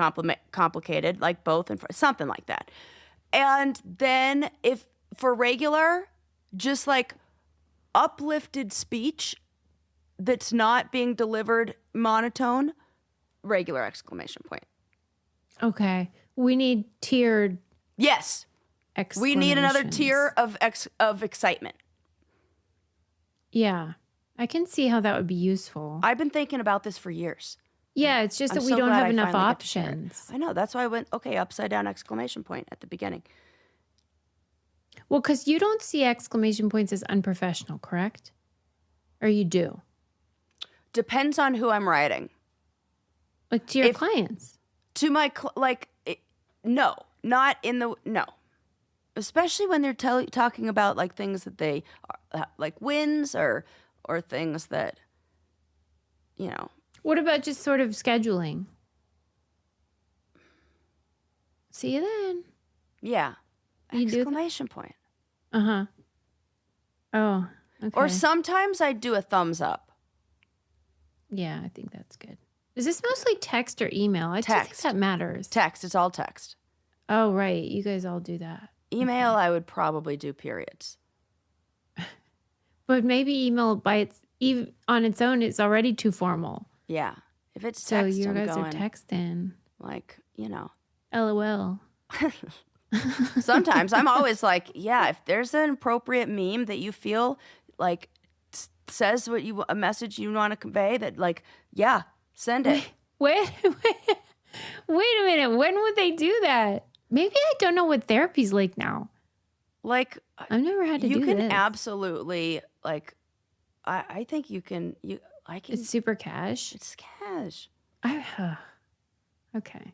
complicated, like both in front, something like that. And then if for regular, just like uplifted speech that's not being delivered monotone, regular exclamation point. Okay. We need tiered. Yes. We need another tier of excitement. Yeah. I can see how that would be useful. I've been thinking about this for years. Yeah, it's just that we don't have enough options. I know. That's why I went, upside down exclamation point at the beginning. Well, because you don't see exclamation points as unprofessional, correct? Or you do? Depends on who I'm writing. Like to your clients? To my, no. Not in the, no. Especially when they're talking about like things that they, like wins or things that, you know. What about just sort of scheduling? See you then. Yeah. You exclamation point. Uh-huh. Oh, okay. Or sometimes I do a thumbs up. Yeah, I think that's good. Is this mostly text or email? I think that matters. Text. It's all text. Oh, right. You guys all do that. Email, I would probably do periods. But maybe email on its own is already too formal. Yeah. If it's text, so you guys are texting. Like, you know. LOL. Sometimes I'm always like, yeah, if there's an appropriate meme that you feel like says a message you want to convey, that like, yeah, send it. Wait a minute. When would they do that? Maybe I don't know what therapy's like now. Like, I've never had to do this. You can absolutely, like, I think you can, It's super cash? It's cash. Okay.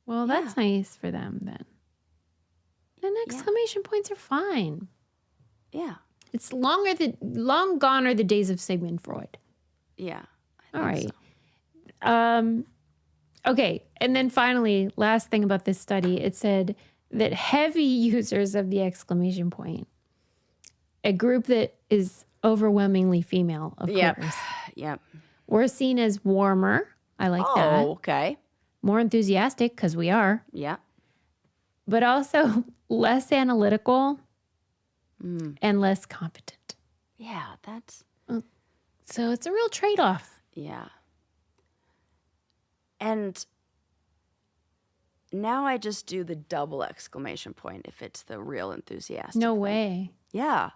Well, that's nice for them then. And exclamation points are fine. Yeah. It's long gone are the days of Sigmund Freud. Yeah. All right. So. Okay. And then finally, last thing about this study, it said that heavy users of the exclamation point, a group that is overwhelmingly female, of course. Yep. We're seen as warmer. I like that. Oh, okay. More enthusiastic, because we are. Yeah. But also less analytical and less competent. Yeah, that's... So it's a real trade-off. Yeah. And now I just do the double exclamation point if it's the real enthusiastic. No thing. way. Yeah.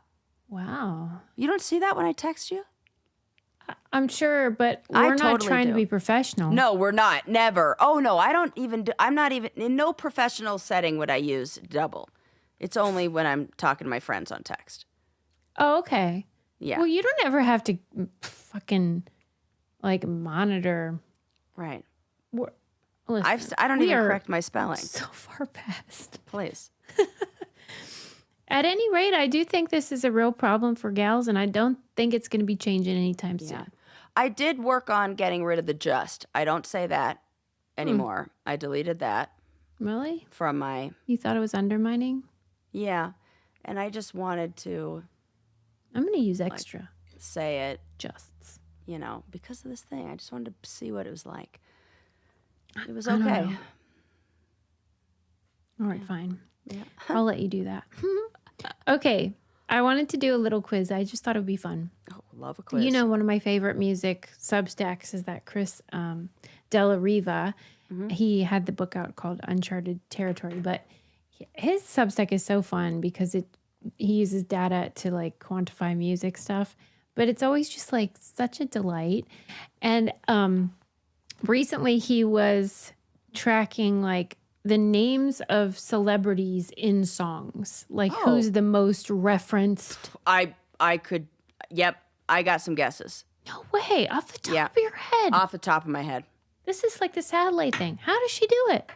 Wow. You don't see that when I text you? I'm sure, but we're not trying to be professional. No, we're not. Never. Oh, no, I'm not even, in no professional setting would I use double. It's only when I'm talking to my friends on text. Oh, okay. Yeah. Well, you don't ever have to fucking, like, monitor. Right. Listen, I don't even correct my spelling. So far past. Please. At any rate, I do think this is a real problem for gals, and I don't think it's going to be changing anytime soon. I did work on getting rid of the just. I don't say that anymore. I deleted that. Really? From my... You thought it was undermining? Yeah. And I just wanted to... I'm going to use extra. say it. Justs. Because of this thing. I just wanted to see what it was like. It was I don't okay. know. All right, fine. Yeah. I'll let you do that. Okay. I wanted to do a little quiz. I just thought it would be fun. Oh, love a quiz. One of my favorite music Substacks is that Chris Della Riva. He had the book out called Uncharted Territory, but his Substack is so fun because he uses data to like quantify music stuff, but it's always just like such a delight. And recently he was tracking like the names of celebrities in songs, like who's the most referenced. I could, yep, I got some guesses. No way, off the top of your head. Off the top of my head. This is like the Sadley thing. How does she do it?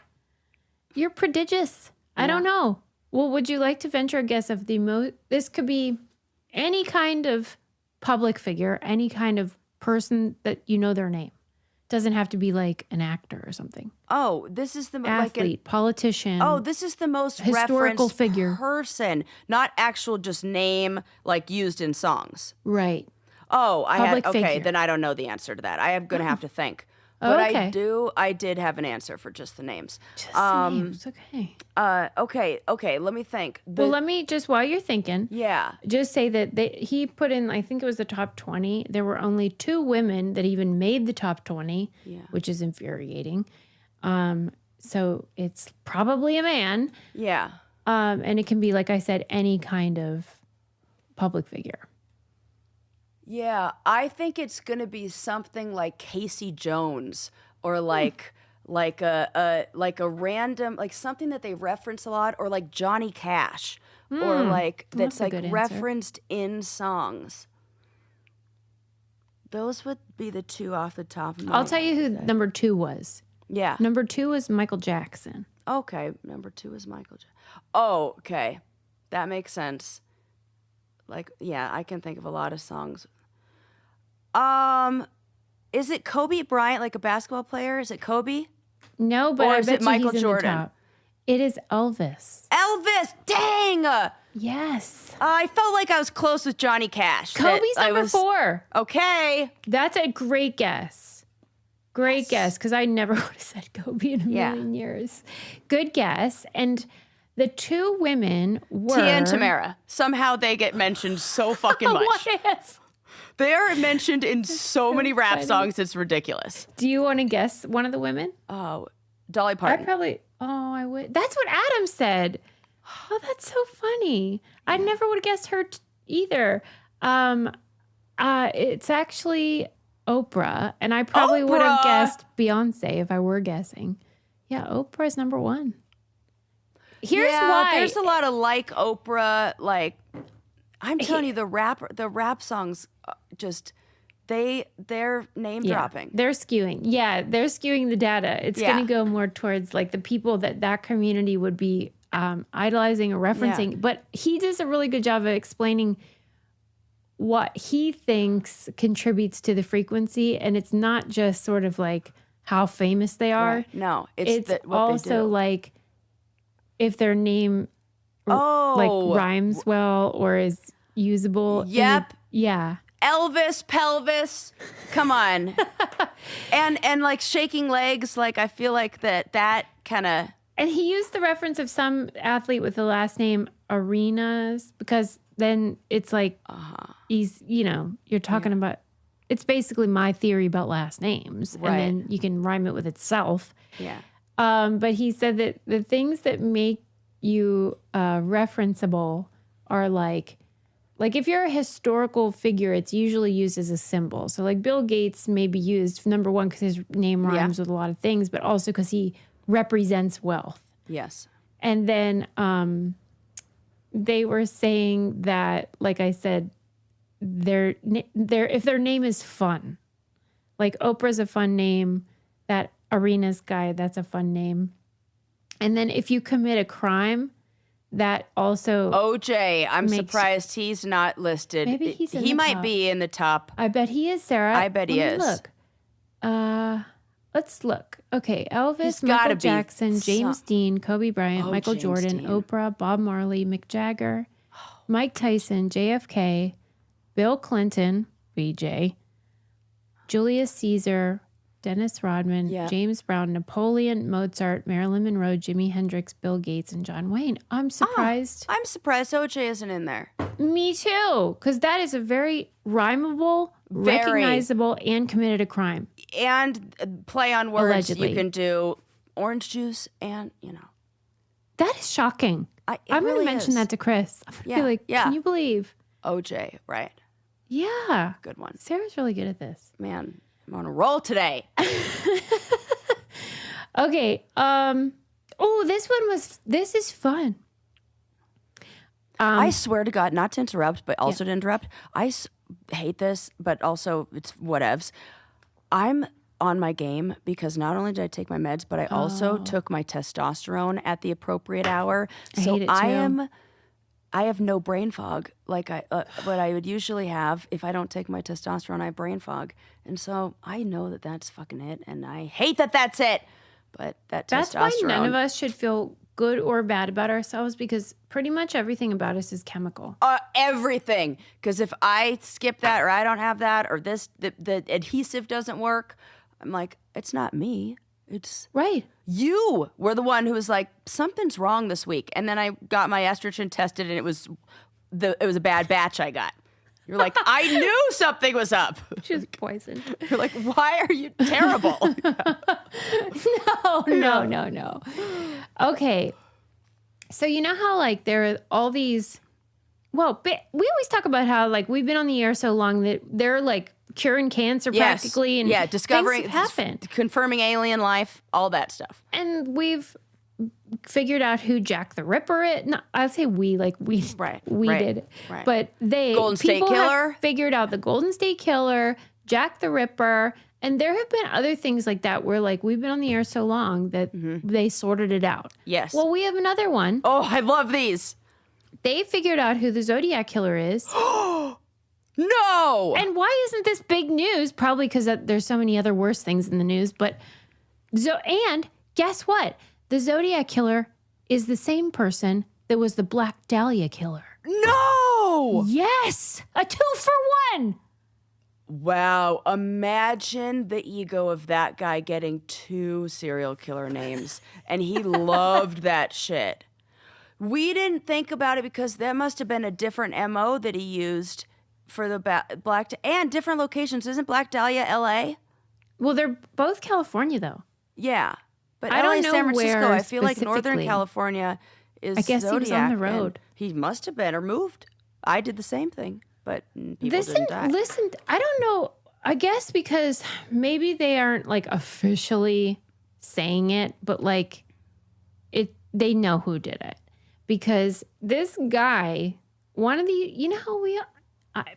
You're prodigious. I don't know. Well, would you like to venture a guess of this could be any kind of public figure, any kind of person that their name. Doesn't have to be like an actor or something. Oh, this is the athlete, politician. Oh, this is the most historical figure person, not actual just name like used in songs. Right. Oh, Public okay. figure. Then I don't know the answer to that. I am going to have to think. Oh, But okay. I did have an answer for just the names. Just the names. Okay. Okay. Let me think. Well, let me just, while you're thinking, just say that he put in, I think it was the top 20. There were only 2 women that even made the top 20, which is infuriating. So it's probably a man. Yeah. And it can be, like I said, any kind of public figure. Yeah, I think it's going to be something like Casey Jones or like a random, like something that they reference a lot, or like Johnny Cash, or like that's like referenced in songs. Those would be the 2 off the top of my head. I'll tell you who number 2 was. Yeah. Number 2 was Michael Jackson. Okay, number 2 is Michael Jackson. Oh, okay. That makes sense. Like, yeah, I can think of a lot of songs. Is it Kobe Bryant, like a basketball player? Is it Kobe? No, but or I is bet it Michael he's Jordan? In the top. It is Elvis. Elvis, dang! Yes. I felt like I was close with Johnny Cash. Kobe's number 4. Okay. That's a great guess. Great guess, because I never would have said Kobe in a million years. Good guess. And the 2 women were... Tia and Tamara. Somehow they get mentioned so fucking much. What is? They are mentioned in so many rap songs, it's ridiculous. Do you want to guess one of the women? Oh, Dolly Parton. I would. That's what Adam said. Oh, that's so funny. I never would have guessed her either. It's actually Oprah, and I probably would have guessed Beyonce if I were guessing. Yeah, Oprah's number 1. Here's why. There's a lot of like Oprah, like I'm telling you, the rap songs just they're name dropping. They're skewing. Yeah, they're skewing the data. It's going to go more towards like the people that community would be idolizing or referencing. Yeah. But he does a really good job of explaining what he thinks contributes to the frequency, and it's not just sort of like how famous they are. Right. No, it's what also they do. like if their name like rhymes well or is usable. Yep. Yeah. Elvis, pelvis. Come on. and like shaking legs, like I feel like that kind of. And he used the reference of some athlete with the last name Arenas, because then it's like he's, you're talking about, it's basically my theory about last names. Right. And then you can rhyme it with itself. Yeah. But he said that the things that make you referenceable are like if you're a historical figure, it's usually used as a symbol. So like Bill Gates may be used, number 1, because his name rhymes with a lot of things, but also because he represents wealth. Yes. And then they were saying that, like I said, if their name is fun, like Oprah's a fun name, that Arenas guy, that's a fun name. And then if you commit a crime, that also OJ, I'm surprised he's not listed. Maybe he might be in the top. I bet he is, Sarah. I bet he is. Look. Let's look. Okay, Elvis, Michael Jackson, James Dean, Kobe Bryant, Michael Jordan, Oprah, Bob Marley, Mick Jagger, Mike Tyson, JFK, Bill Clinton, BJ. Julius Caesar, Dennis Rodman, James Brown, Napoleon, Mozart, Marilyn Monroe, Jimi Hendrix, Bill Gates, and John Wayne. I'm surprised. I'm surprised OJ isn't in there. Me too, because that is a very rhymeable, recognizable, and committed a crime. And play on words. Allegedly. You can do orange juice and, That is shocking. I'm going to mention that to Chris. I'm going to be like, can you believe? OJ, right. Yeah. Good one. Sarah's really good at this. Man, I'm on a roll today. Okay. This is fun. I swear to God, not to interrupt, but also to interrupt. I hate this, but also it's whatevs. I'm on my game because not only did I take my meds, but I also took my testosterone at the appropriate hour. I hate it too. I have no brain fog like what I would usually have if I don't take my testosterone. I have brain fog, and so I know that that's fucking it, and I hate that that's it. But that's testosterone. That's why none of us should feel good or bad about ourselves, because pretty much everything about us is chemical. Everything. Because if I skip that or I don't have that or the adhesive doesn't work, I'm like, it's not me. It's right. You were the one who was like, something's wrong this week. And then I got my estrogen tested and it was a bad batch I got. You're like, I knew something was up. She was poisoned. You're like, why are you terrible? No. Okay. So you know how like there are all these, we always talk about how like we've been on the air so long that they're like curing cancer practically. And discovering, things have happened. Confirming alien life, all that stuff. And we've figured out who Jack the Ripper is. No, I'd say we did. Right. But Golden State people Killer have figured out the Golden State Killer, Jack the Ripper, and there have been other things like that where like we've been on the air so long that they sorted it out. Yes. Well, we have another one. Oh, I love these. They figured out who the Zodiac Killer is. No! And why isn't this big news? Probably because there's so many other worse things in the news. But and guess what? The Zodiac Killer is the same person that was the Black Dahlia Killer. No! Yes! A 2-for-1! Wow. Imagine the ego of that guy getting 2 serial killer names. And he loved that shit. We didn't think about it because that must have been a different MO that he used for the and different locations. Isn't Black Dahlia LA? Well, they're both California, though. Yeah. But I LA, don't know San Francisco, where I feel like Northern specifically. California is I guess Zodiac. he was on the road. He must have been or moved. I did the same thing, but people didn't die. Listen, I don't know. I guess because maybe they aren't like officially saying it, but like they know who did it. Because this guy, one of the, you know how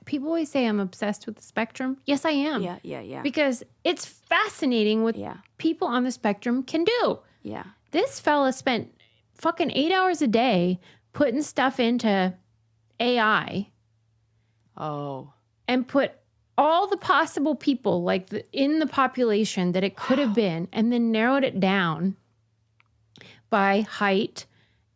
people always say I'm obsessed with the spectrum? Yes, I am. Yeah. Because it's fascinating what people on the spectrum can do. Yeah. This fella spent fucking 8 hours a day putting stuff into AI. Oh. And put all the possible people like in the population that it could have been, and then narrowed it down by height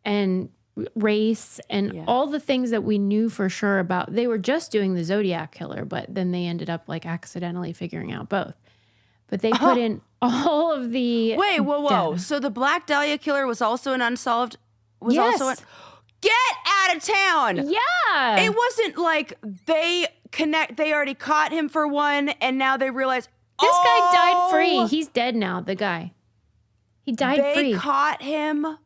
and race and all the things that we knew for sure about. They were just doing the Zodiac Killer, but then they ended up like accidentally figuring out both. But they put in all of the whoa. data. So the Black Dahlia Killer was also an unsolved. Yes. Get out of town. Yeah. It wasn't like they already caught him for one, and now they realize this guy died free. He's dead now. The guy. He died free. They caught him.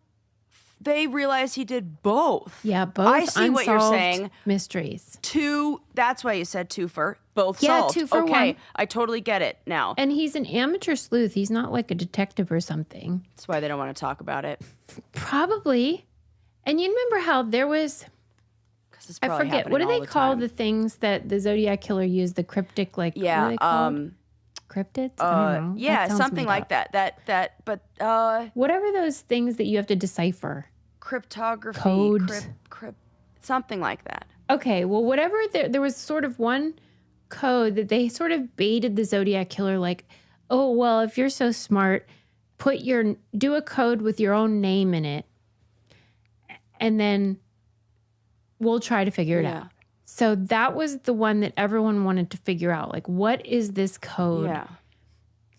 They realized he did both. Yeah, both. I see what you're saying. Mysteries. 2. That's why you said 2 for both Yeah, solved. 2 for okay, 1. I totally get it now. And he's an amateur sleuth. He's not like a detective or something. That's why they don't want to talk about it. Probably. And you remember how there was, I forget, what do they call the things that the Zodiac Killer used? The cryptic, like, what are they called? Cryptids? I don't know. Yeah, something like that. But whatever those things that you have to decipher. Cryptography. Codes. Something like that. Okay, well, whatever, there was sort of one code that they sort of baited the Zodiac Killer, like, oh, well, if you're so smart, do a code with your own name in it, and then we'll try to figure it out. So that was the one that everyone wanted to figure out. Like, what is this code? Yeah.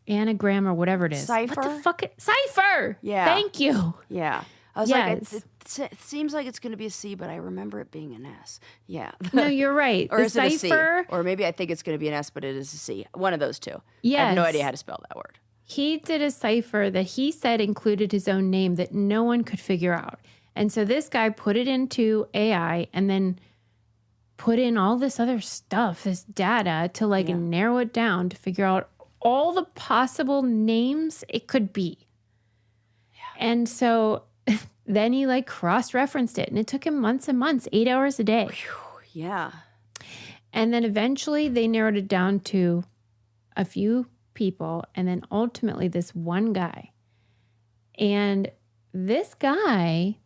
Anagram or whatever it is. Cipher? What the fuck? Cipher! Yeah. Thank you. Yeah. I was Yes. like, it seems like it's going to be a C, but I remember it being an S. Yeah. No, you're right. Or The is it a C? cipher. Or maybe I think it's going to be an S, but it is a C. One of those two. I Yes. have no idea how to spell that word. He did a cipher that he said included his own name that no one could figure out. And so this guy put it into AI and then put in all this other stuff, this data to like narrow it down to figure out all the possible names it could be. Yeah. And so then he like cross-referenced it and it took him months and months, 8 hours a day. Yeah. And then eventually they narrowed it down to a few people and then ultimately this one guy. And this guy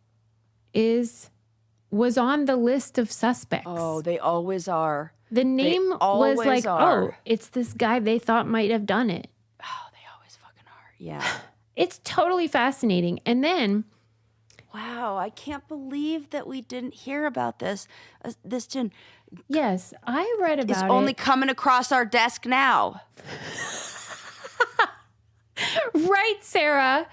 was on the list of suspects. Oh, they always are. The name was like, oh, it's this guy they thought might have done it. Oh, they always fucking are. Yeah. It's totally fascinating. And then... Wow, I can't believe that we didn't hear about this. This didn't... Yes, I read about it. It's only coming across our desk now. Right, Sarah.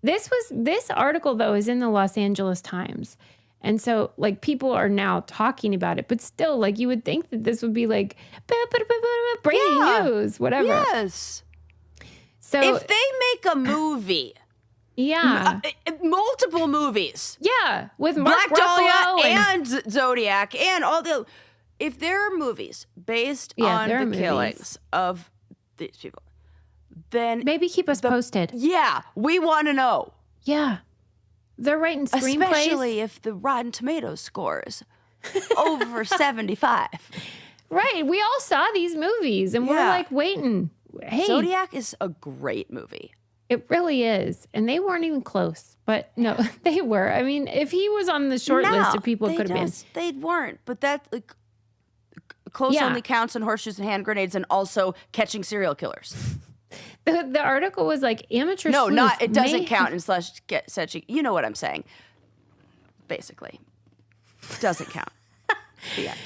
This article, though, is in the Los Angeles Times. And so, like, people are now talking about it. But still, like, you would think that this would be, like, breaking news, whatever. Yes. So if they make a movie... Yeah. Multiple movies. Yeah. With Mark Black Ruffalo Dahlia and Zodiac and all the... If there are movies based on the killings of these people, then... Maybe keep us posted. Yeah. We want to know. Yeah. They're writing screenplays. Especially if the Rotten Tomatoes score is over 75. Right. We all saw these movies and we're like waiting. Hey. Zodiac is a great movie. It really is. And they weren't even close. But no, they were. I mean, if he was on the short list of people, it could have been. They weren't. But that, like, close only counts on horseshoes and hand grenades and also catching serial killers. The article was like amateur No, sleuth not, it doesn't count in slash get such a, you know what I'm saying. Basically. Doesn't count. The end.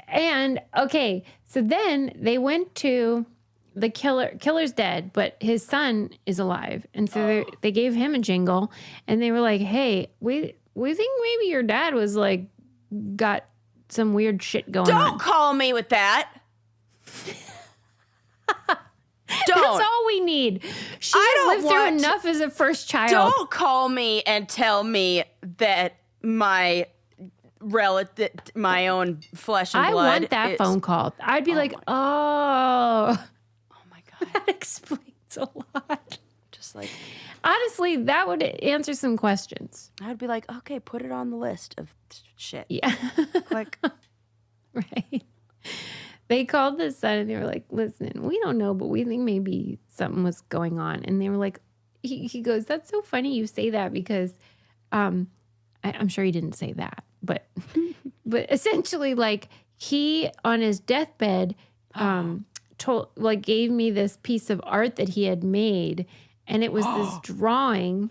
And, okay, so then they went to... The killer's dead, but his son is alive. And so they gave him a jingle and they were like, hey, we think maybe your dad was like, got some weird shit going on. Don't call me with that. Don't. That's all we need. She has lived through enough as a first child. Don't call me and tell me that my relative, my own flesh and blood. I want that phone call. I'd be like, oh. That explains a lot. Just like... Honestly, that would answer some questions. I'd be like, okay, put it on the list of shit. Yeah. Like... Right. They called the son and they were like, listen, we don't know, but we think maybe something was going on. And they were like, he goes, that's so funny you say that because I'm sure he didn't say that. But essentially, like, he, on his deathbed... gave me this piece of art that he had made, and it was this drawing.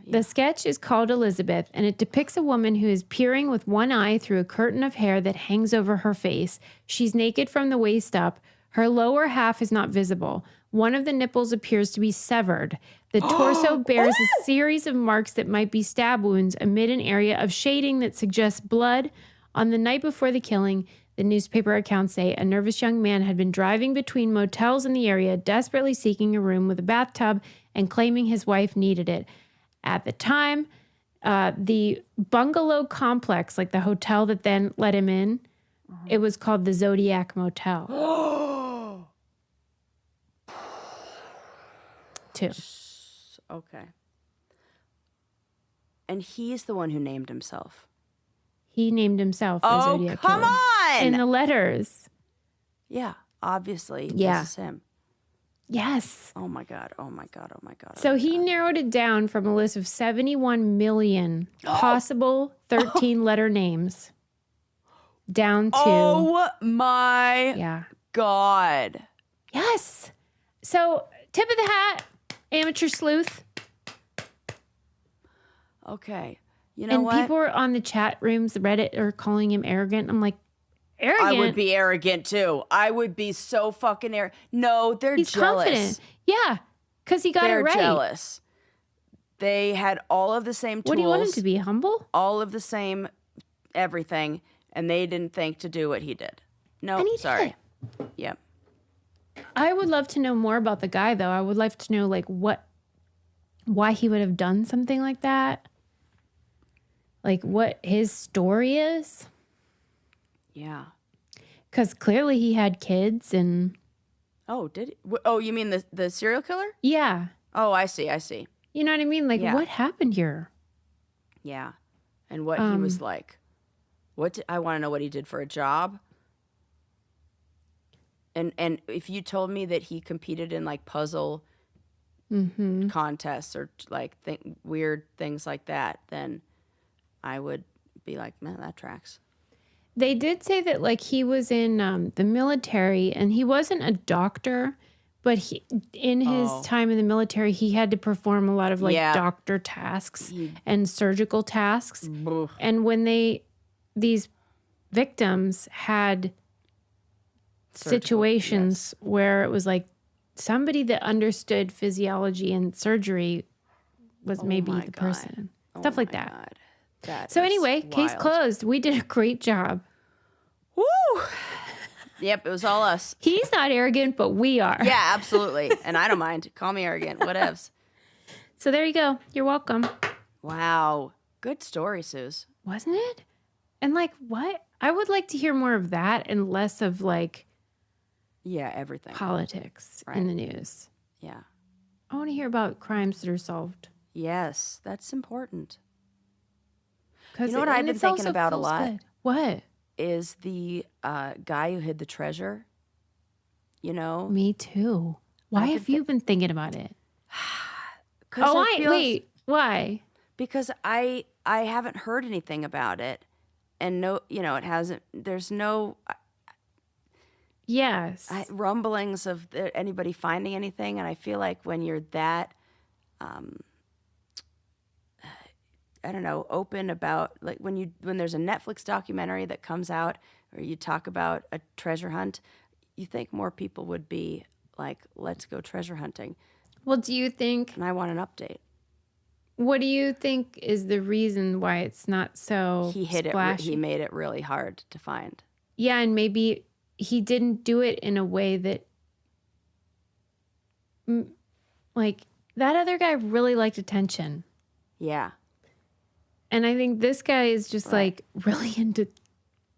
The sketch is called Elizabeth, and it depicts a woman who is peering with one eye through a curtain of hair that hangs over her face. She's naked from the waist up. Her lower half is not visible. One of the nipples appears to be severed. The torso bears a series of marks that might be stab wounds amid an area of shading that suggests blood. On the night before the killing, the newspaper accounts say a nervous young man had been driving between motels in the area, desperately seeking a room with a bathtub and claiming his wife needed it. At the time, the bungalow complex, like the hotel that then let him in, it was called the Zodiac Motel. Two. Okay. And he's the one who named himself. He named himself the Zodiac Killer. Come on! In the letters. Yeah, obviously. Yeah. This is him. Yes. Oh my God. Oh my God. Oh my God. So he narrowed it down from a list of 71 million possible 13-letter names down to... Oh my God. Yes. So tip of the hat, amateur sleuth. Okay. You know what? And people were on the chat rooms, Reddit, are calling him arrogant. I'm like, arrogant. I would be arrogant too. I would be so fucking arrogant. No, they're He's jealous. confident. Yeah, because he got They're it right. jealous. They had all of the same tools. What do you want him to be, humble? All of the same everything, and they didn't think to do what he did. No, And he sorry. did. Yep. I would love to know more about the guy, though. I would love to know, like, why he would have done something like that. Like, what his story is. Yeah. Because clearly he had kids and... Oh, did he? Oh, you mean the serial killer? Yeah. Oh, I see. I see. You know what I mean? Like, Yeah. what happened here? Yeah. And what he was like. I want to know what he did for a job. And if you told me that he competed in like puzzle contests or like weird things like that, then I would be like, man, that tracks. They did say that, like, he was in the military, and he wasn't a doctor, but in his time in the military, he had to perform a lot of, like, doctor tasks and surgical tasks. And when these victims had situations where it was, like, somebody that understood physiology and surgery was maybe the person. Stuff like that. So anyway, case closed. We did a great job. Woo! Yep, it was all us. He's not arrogant, but we are. Yeah, absolutely. And I don't mind. Call me arrogant. Whatevs. So there you go. You're welcome. Wow. Good story, Suze. Wasn't it? And like, what? I would like to hear more of that and less of like... Yeah, everything. Politics in the news. Yeah. I want to hear about crimes that are solved. Yes, that's important. You know what I've been thinking about a lot? Good. What? Is the guy who hid the treasure. You know? Me too. Why have you been thinking about it? Wait. Why? Because I haven't heard anything about it. And it hasn't, there's no... Yes. Rumblings of anybody finding anything. And I feel like when you're that... I don't know, open about like when there's a Netflix documentary that comes out or you talk about a treasure hunt, you think more people would be like, let's go treasure hunting. Well, do you think... And I want an update. What do you think is the reason why it's not so splashy? He made it really hard to find. Yeah, and maybe he didn't do it in a way that... Like, that other guy really liked attention. Yeah. And I think this guy is just like really into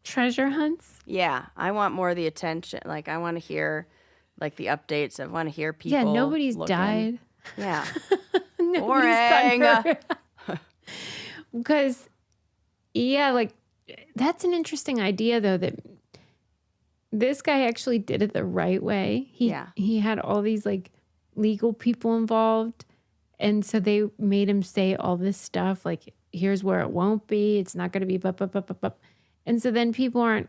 treasure hunts. Yeah, I want more of the attention. Like I want to hear like the updates. I want to hear people. Yeah, nobody's died. Yeah. Boring. Because like that's an interesting idea though, that this guy actually did it the right way. He had all these like legal people involved, and so they made him say all this stuff like, here's where it won't be. It's not going to be And so then people aren't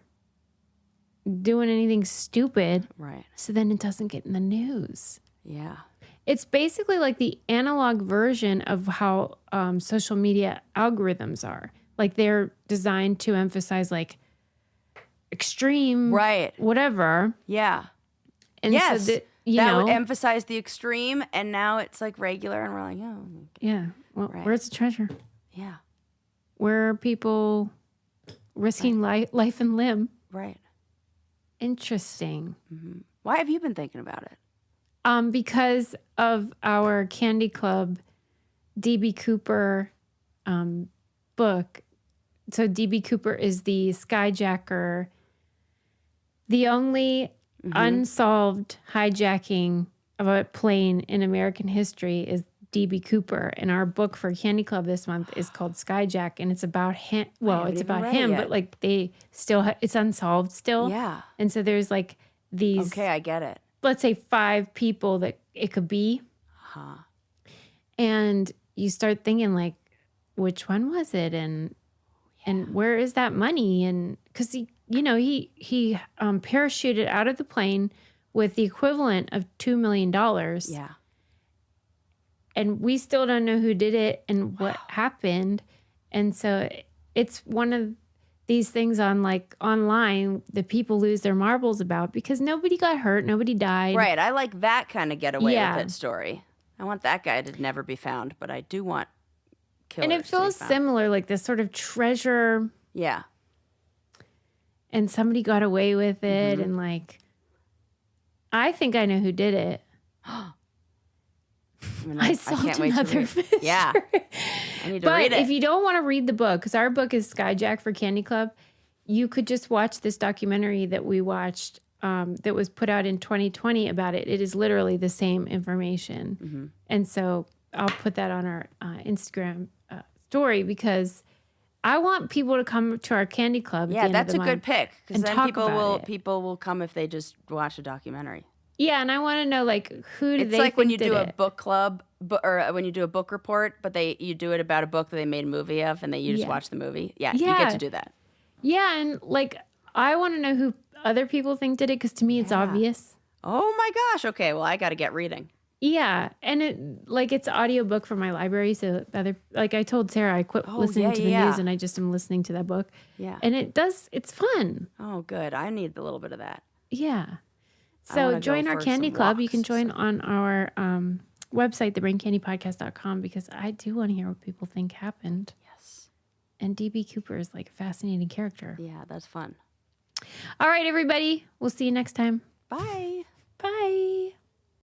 doing anything stupid. Right. So then it doesn't get in the news. Yeah. It's basically like the analog version of how social media algorithms are. Like they're designed to emphasize like extreme, whatever. Yeah. And yes. So that would emphasize the extreme, and now it's like regular, and we're like, oh. Yeah. Well, where's the treasure? Yeah. Where are people risking life and limb? Right. Interesting. Mm-hmm. Why have you been thinking about it? Because of our Candy Club D.B. Cooper book. So D.B. Cooper is the skyjacker, the only unsolved hijacking of a plane in American history is D.B. Cooper. And our book for Candy Club this month is called Skyjack, and it's about him. Well, it's about him, but like they still, it's unsolved still. Yeah. And so there's like these. Okay, I get it. Let's say 5 people that it could be. Huh. And you start thinking like, which one was it? And where is that money? And because he parachuted out of the plane with the equivalent of $2 million. Yeah. And we still don't know who did it and what happened. And so it's one of these things on like online that people lose their marbles about because nobody got hurt, nobody died. Right. I like that kind of get away Yeah. with it story. I want that guy to never be found, but I do want killers And it feels to be found. similar, like this sort of treasure. Yeah. And somebody got away with it, and like, I think I know who did it. I solved can't wait to another read. mystery. Yeah. I need to read it. But if you don't want to read the book, because our book is Skyjack for Candy Club, you could just watch this documentary that we watched that was put out in 2020 about it. It is literally the same information. And so I'll put that on our Instagram story because I want people to come to our candy club. Yeah, that's a good pick because then people will come if they just watch a documentary. Yeah, and I want to know like who do it's they like think when you did do it? a book club or when you do a book report, but you do it about a book that they made a movie of, and you just watch the movie. Yeah, you get to do that. Yeah, and like I want to know who other people think did it because to me it's obvious. Oh my gosh! Okay, well I got to get reading. Yeah, and it's an audiobook from my library, so I told Sarah I quit listening to the news and I just am listening to that book. Yeah, and it's fun. Oh, good. I need a little bit of that. Yeah. So join our candy club. You can join on our website, thebraincandypodcast.com, because I do want to hear what people think happened. Yes. And DB Cooper is like a fascinating character. Yeah, that's fun. All right, everybody. We'll see you next time. Bye. Bye.